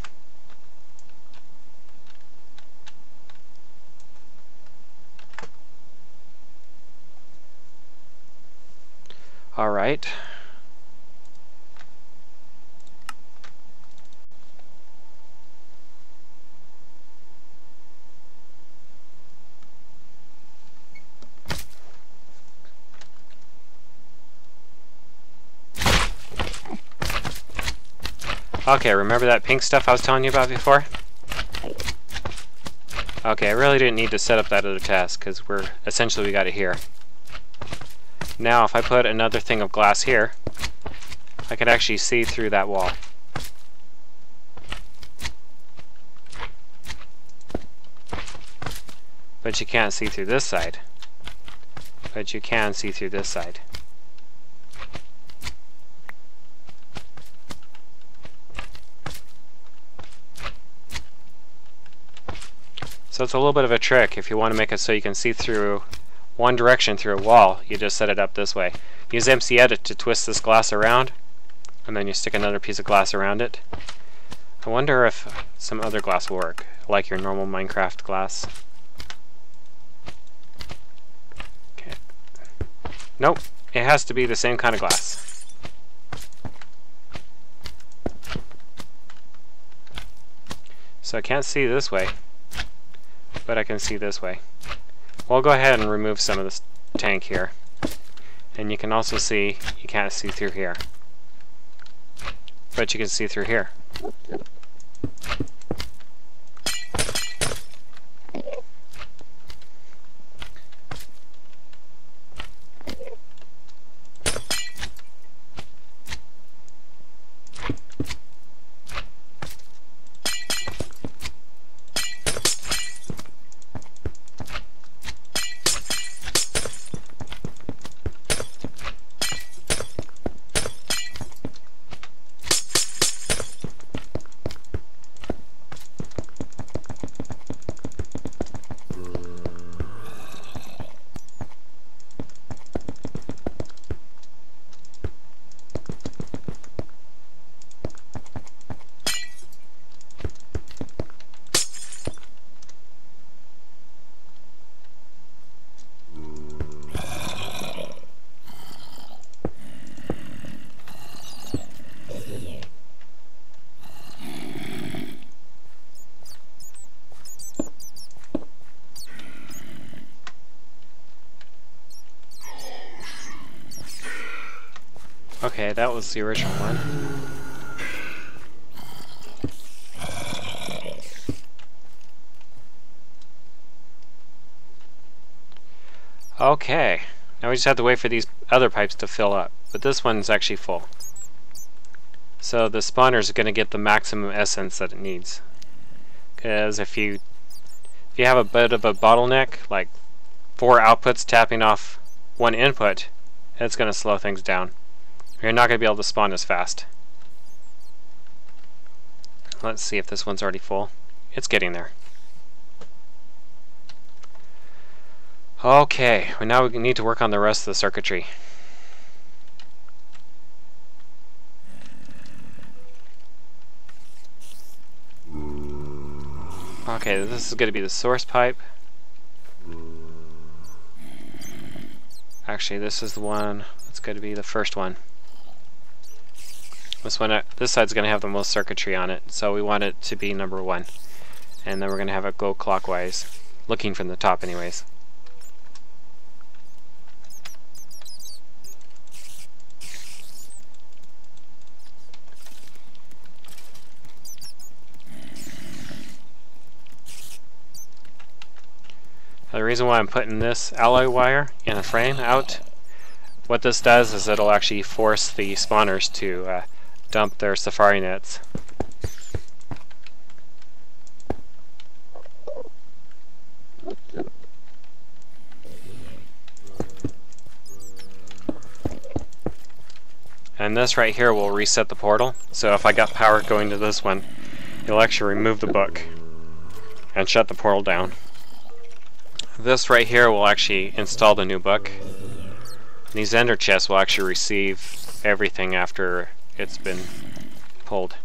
All right. Okay, remember that pink stuff I was telling you about before? Okay, I really didn't need to set up that other task because we got it here. Now if I put another thing of glass here, I could actually see through that wall. But you can't see through this side. But you can see through this side. So it's a little bit of a trick. If you want to make it so you can see through one direction through a wall, you just set it up this way. Use MC Edit to twist this glass around, and then you stick another piece of glass around it. I wonder if some other glass will work, like your normal Minecraft glass. Okay. Nope, it has to be the same kind of glass. So I can't see this way, but I can see this way. We'll go ahead and remove some of this tank here. And you can also see, you can't see through here. But you can see through here. Okay, that was the original one. Okay, now we just have to wait for these other pipes to fill up, but this one's actually full. So the spawner is going to get the maximum essence that it needs. Because if you have a bit of a bottleneck, like 4 outputs tapping off 1 input, it's going to slow things down. You're not going to be able to spawn as fast. Let's see if this one's already full. It's getting there. Okay, well now we need to work on the rest of the circuitry. Okay, this is going to be the source pipe. Actually, this is the one that's going to be the first one. This side's going to have the most circuitry on it, so we want it to be number 1. And then we're going to have it go clockwise, looking from the top anyways. The reason why I'm putting this alloy wire in a frame out, what this does is it'll actually force the spawners to dump their safari nets. And this right here will reset the portal, so if I got power going to this one, it'll actually remove the book and shut the portal down. This right here will actually install the new book. These ender chests will actually receive everything after it's been pulled.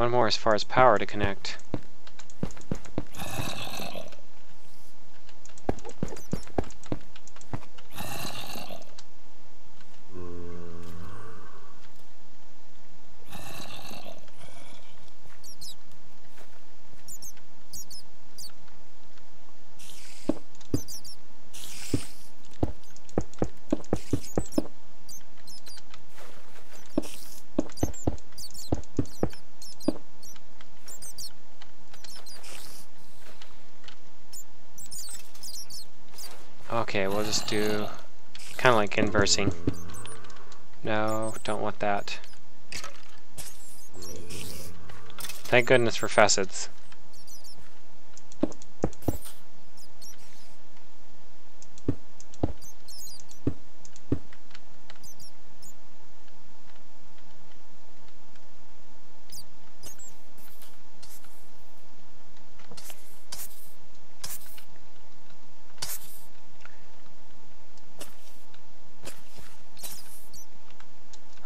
one more as far as power to connect. Okay, we'll just do kind of like inversing. No, don't want that. Thank goodness for facets.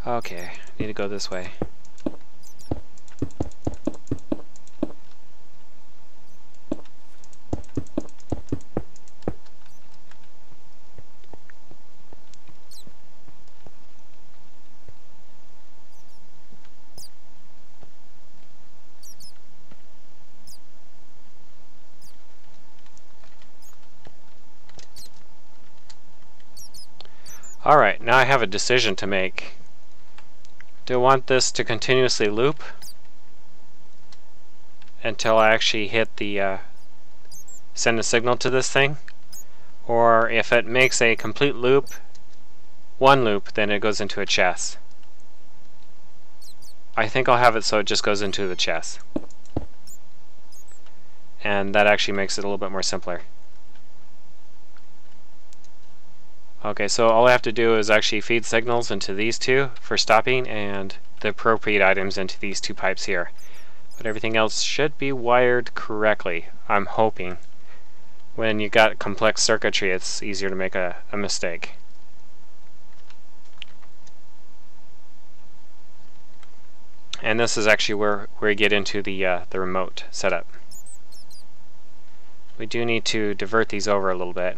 Okay, need to go this way. Alright, now I have a decision to make. Do I want this to continuously loop until I actually hit the send a signal to this thing? Or if it makes a complete loop, one loop, then it goes into a chess. I think I'll have it so it just goes into the chess. And that actually makes it a little bit more simpler. Okay, so all I have to do is actually feed signals into these two for stopping and the appropriate items into these two pipes here. But everything else should be wired correctly, I'm hoping. When you got complex circuitry, it's easier to make a mistake. And this is actually where we get into the remote setup. We do need to divert these over a little bit.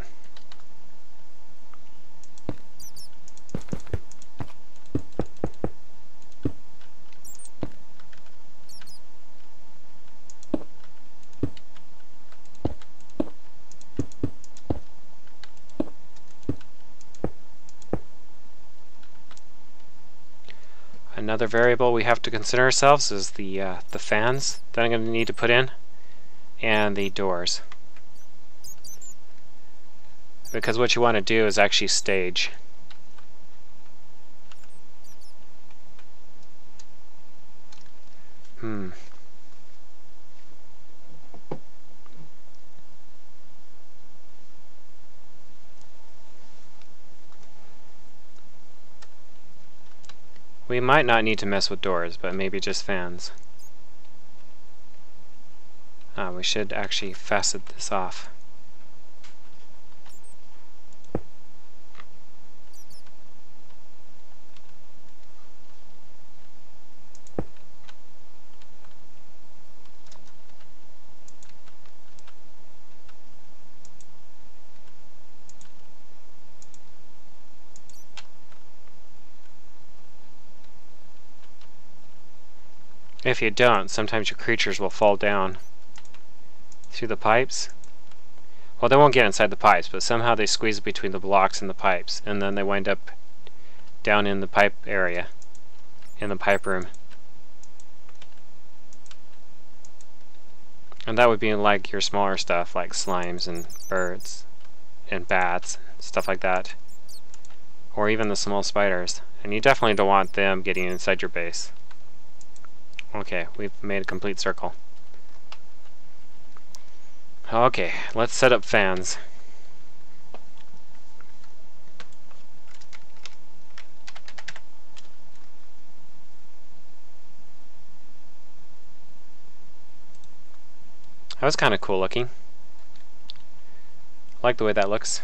Another variable we have to consider ourselves is the fans that I'm going to need to put in, and the doors. Because what you want to do is actually stage. We might not need to mess with doors, but maybe just fans. We should actually facet this off. If you don't, sometimes your creatures will fall down through the pipes. Well, they won't get inside the pipes, but somehow they squeeze between the blocks and the pipes, and then they wind up down in the pipe area, in the pipe room. And that would be like your smaller stuff, like slimes and birds and bats, stuff like that. Or even the small spiders. And you definitely don't want them getting inside your base. Okay, we've made a complete circle. Okay, let's set up fans. That was kind of cool looking. I like the way that looks.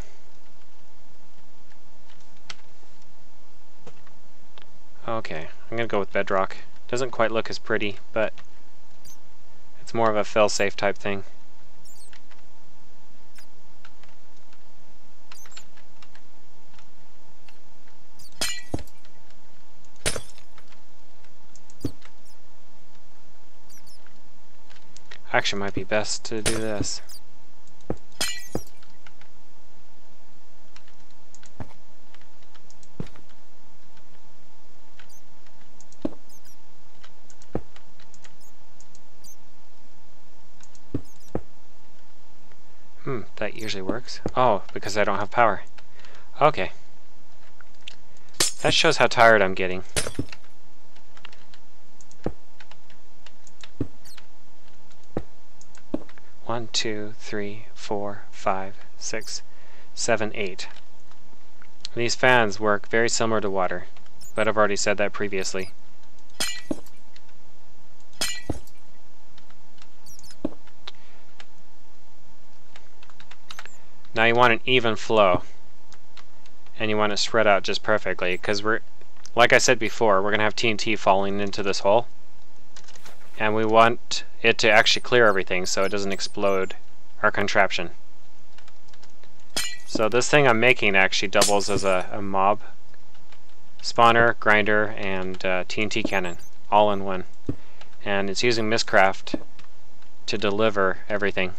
Okay, I'm gonna go with bedrock. Doesn't quite look as pretty, but It's more of a fail-safe type thing. Actually, might be best to do this. That usually works. Oh, because I don't have power. Okay. That shows how tired I'm getting. One, two, three, 4, 5, 6, 7, 8. These fans work very similar to water, but I've already said that previously. Now you want an even flow, and you want it spread out just perfectly, because like I said before, we're going to have TNT falling into this hole, and we want it to actually clear everything so it doesn't explode our contraption. So this thing I'm making actually doubles as a mob spawner, grinder, and TNT cannon, all in one. And it's using Mistcraft to deliver everything.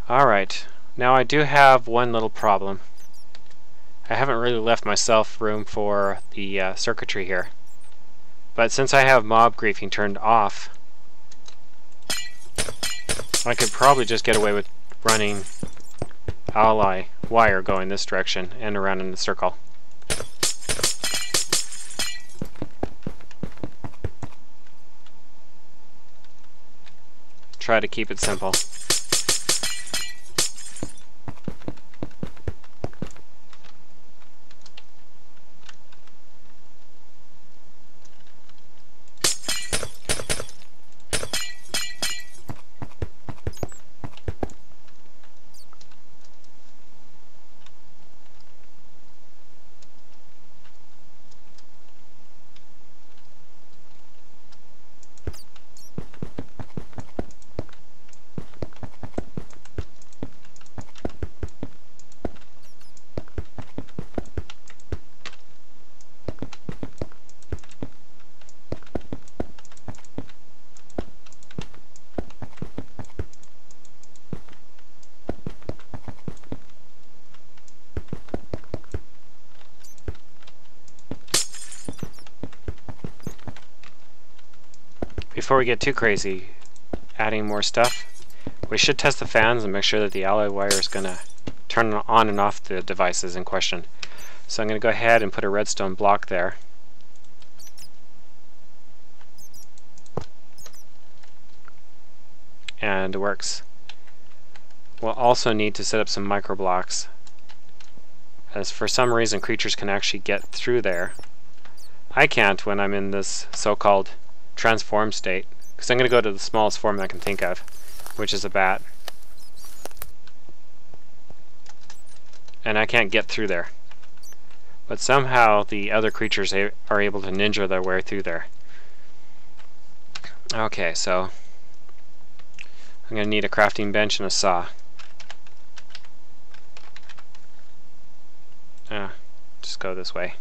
Alright, now I do have one little problem. I haven't really left myself room for the circuitry here. But since I have mob griefing turned off, I could probably just get away with running ally wire going this direction and around in the circle. Try to keep it simple. Before we get too crazy adding more stuff, we should test the fans and make sure that the ally wire is going to turn on and off the devices in question. So I'm going to go ahead and put a redstone block there. And it works. We'll also need to set up some micro blocks, as for some reason creatures can actually get through there. I can't when I'm in this so-called transform state, because I'm going to go to the smallest form I can think of, which is a bat. And I can't get through there. But somehow the other creatures are able to ninja their way through there. Okay, so I'm going to need a crafting bench and a saw. Just go this way.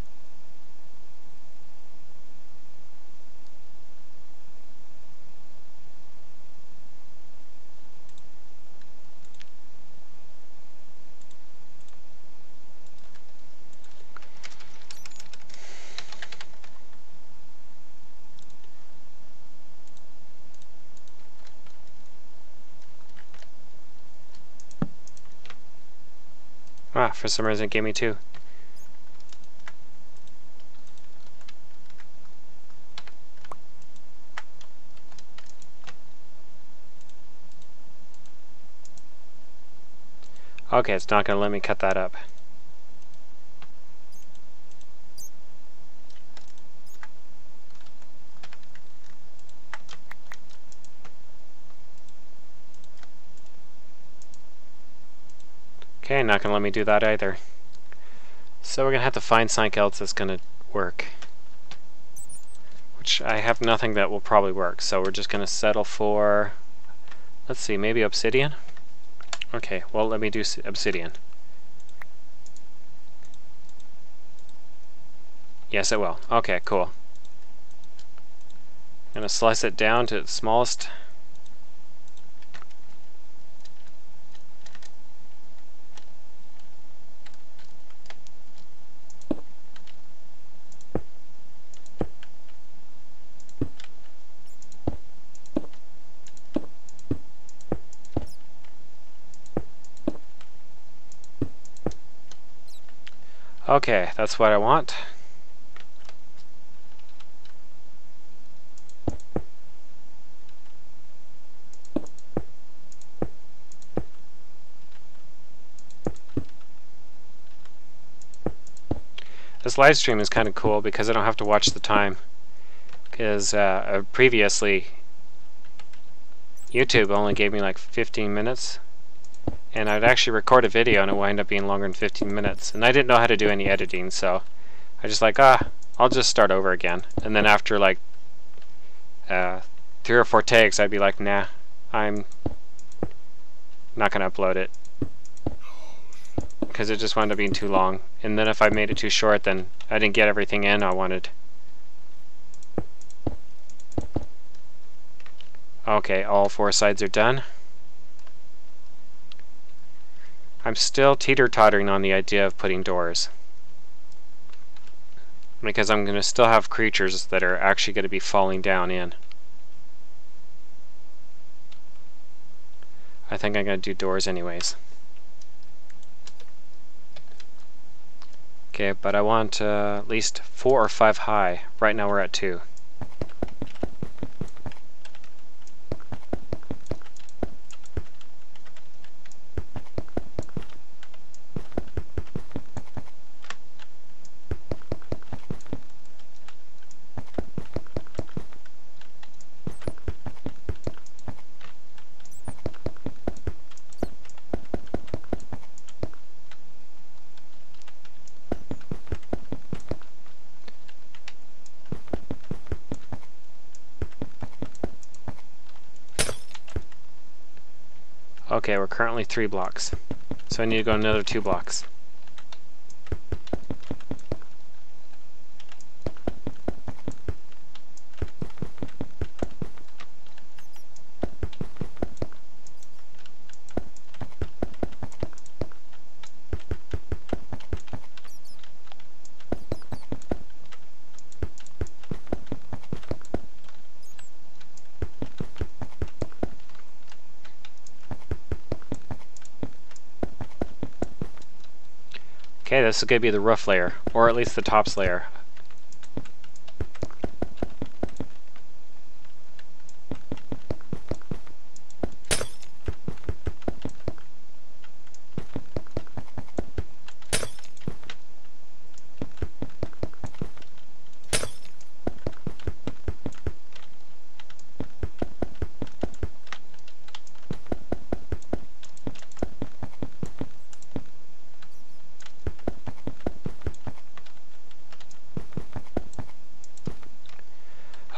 For some reason it gave me 2. Okay, it's not going to let me cut that up. Okay, not going to let me do that either. So we're gonna have to find something else that's gonna work. Which I have nothing that will probably work, so we're just gonna settle for, let's see, maybe obsidian? Okay, well let me do obsidian. Yes, it will. Okay, cool. I'm gonna slice it down to its smallest. Okay, that's what I want. This live stream is kind of cool because I don't have to watch the time. Because previously, YouTube only gave me like 15 minutes. And I'd actually record a video and it would end up being longer than 15 minutes. And I didn't know how to do any editing, so I just like, I'll just start over again. And then after like 3 or 4 takes, I'd be like, nah, I'm not going to upload it. Because it just wound up being too long. And then if I made it too short, then I didn't get everything in I wanted. Okay, all 4 sides are done. I'm still teeter-tottering on the idea of putting doors. Because I'm going to still have creatures that are actually going to be falling down in. I think I'm going to do doors anyways. Okay, but I want at least 4 or 5 high. Right now we're at 2. Okay, we're currently 3 blocks. So I need to go another 2 blocks. Okay, this is going to be the roof layer, or at least the tops layer.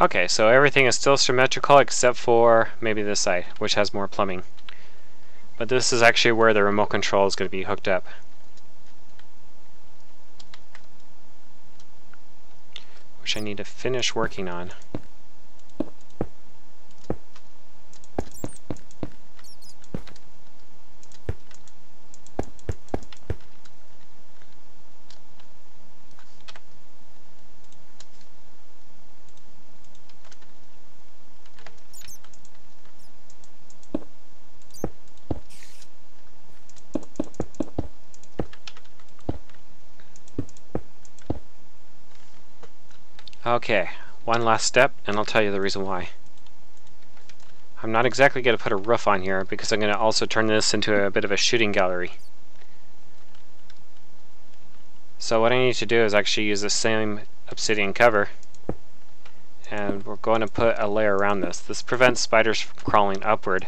Okay, so everything is still symmetrical except for maybe this side, which has more plumbing. But this is actually where the remote control is going to be hooked up. Which I need to finish working on. Okay, one last step, and I'll tell you the reason why. I'm not exactly going to put a roof on here because I'm going to also turn this into a bit of a shooting gallery. So what I need to do is actually use the same obsidian cover, and we're going to put a layer around this. This prevents spiders from crawling upward.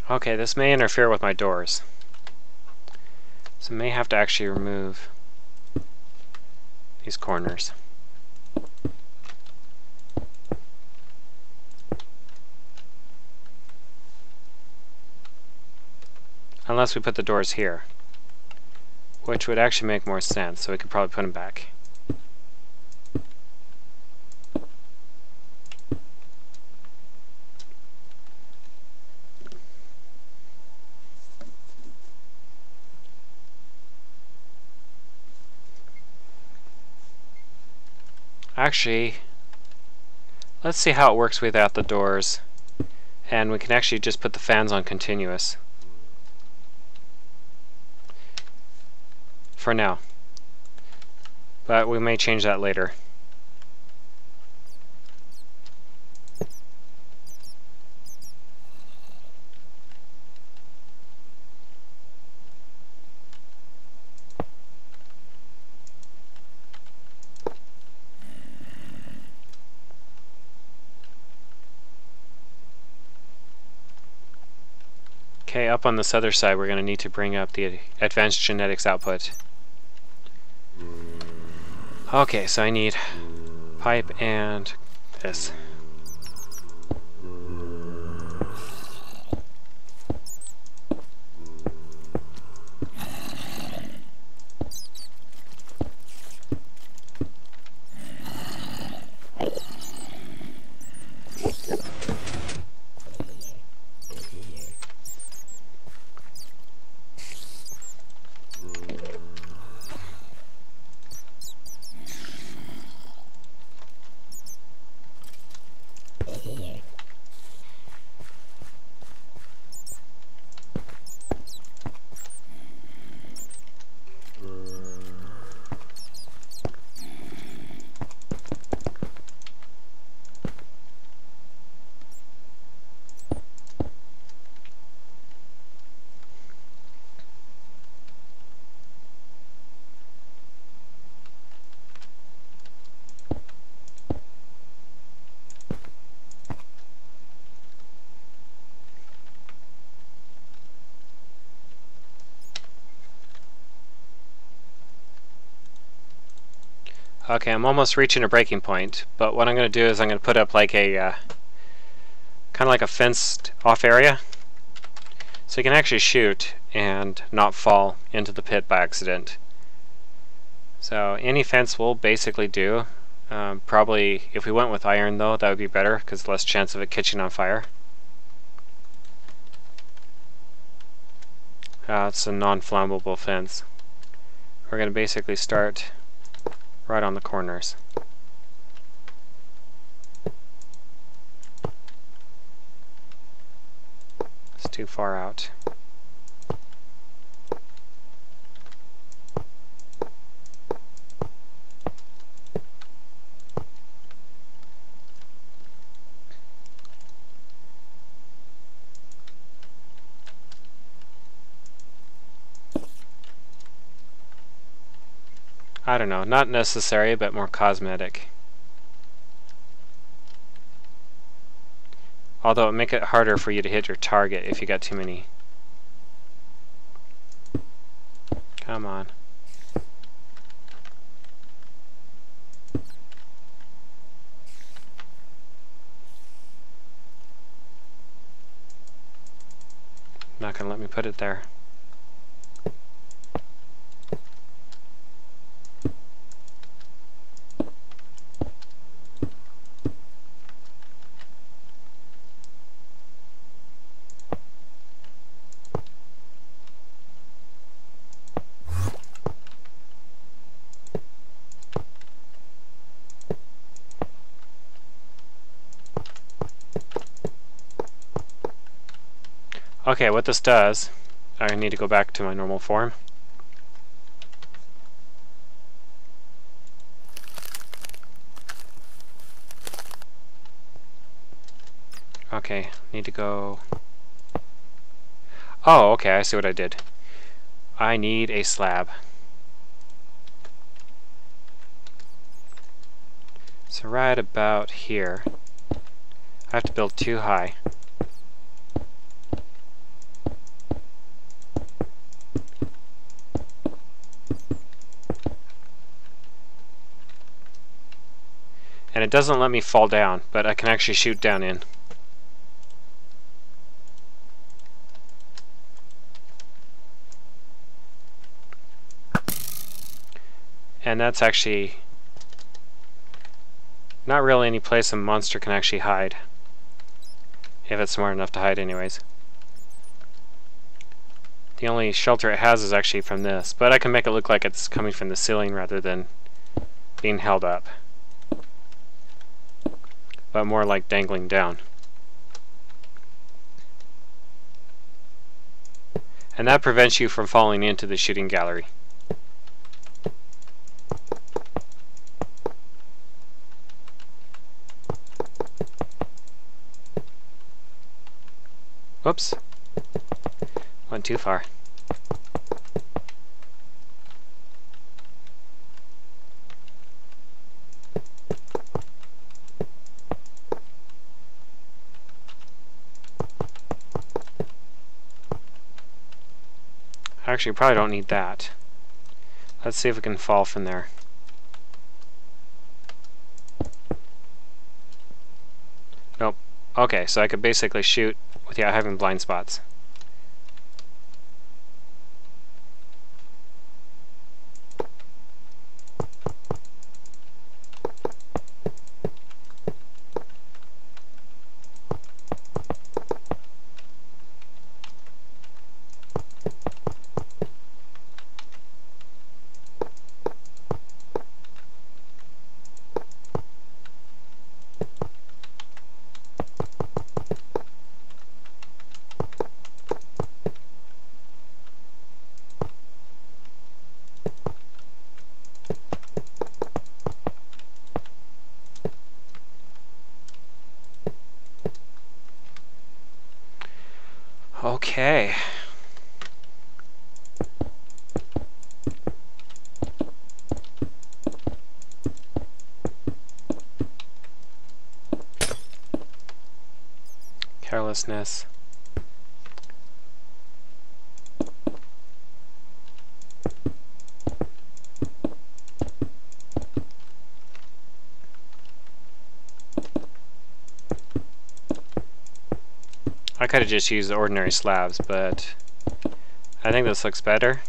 Okay, this may interfere with my doors. So I may have to actually remove these corners. Unless we put the doors here, which would actually make more sense, so we could probably put them back. Actually, let's see how it works without the doors, and we can actually just put the fans on continuous for now, but we may change that later. Okay, up on this other side we're going to need to bring up the advanced genetics output. Okay, so I need pipe and this. Okay, I'm almost reaching a breaking point, but what I'm going to do is I'm going to put up like a kind of like a fenced off area, so you can actually shoot and not fall into the pit by accident. So any fence will basically do. Probably if we went with iron though, that would be better because less chance of it catching on fire. It's a non-flammable fence. We're going to basically start right on the corners. It's too far out. I don't know, not necessary, but more cosmetic. Although it would make it harder for you to hit your target if you got too many. Come on. Not gonna let me put it there. Okay, what this does, I need to go back to my normal form. Okay, need to go... Oh, okay, I see what I did. I need a slab. So right about here, I have to build 2 high. And it doesn't let me fall down, but I can actually shoot down in. And that's actually not really any place a monster can actually hide. If it's smart enough to hide anyways. The only shelter it has is actually from this, but I can make it look like it's coming from the ceiling rather than being held up. But more like dangling down. And that prevents you from falling into the shooting gallery. Whoops. Went too far. Actually, probably don't need that. Let's see if we can fall from there. Nope. Okay, so I could basically shoot without having blind spots. Okay. Carelessness. I could have just used the ordinary slabs, but I think this looks better.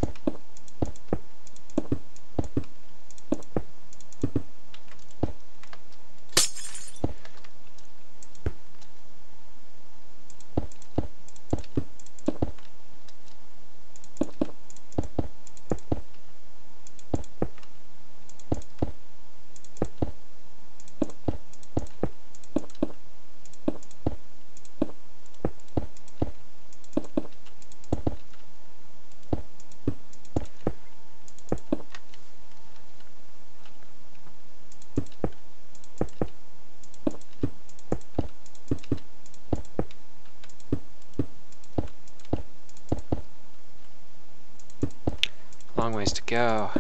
Long ways to go.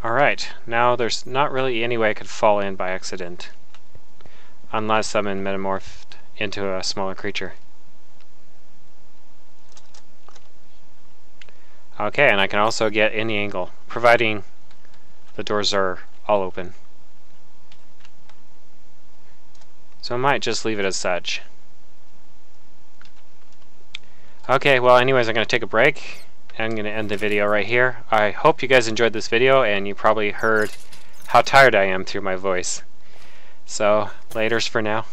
Alright, now there's not really any way I could fall in by accident. Unless I'm metamorphed into a smaller creature. Okay, and I can also get any angle, providing the doors are all open. So I might just leave it as such. Okay, well anyways, I'm going to take a break. I'm going to end the video right here. I hope you guys enjoyed this video, and you probably heard how tired I am through my voice. So, laters for now.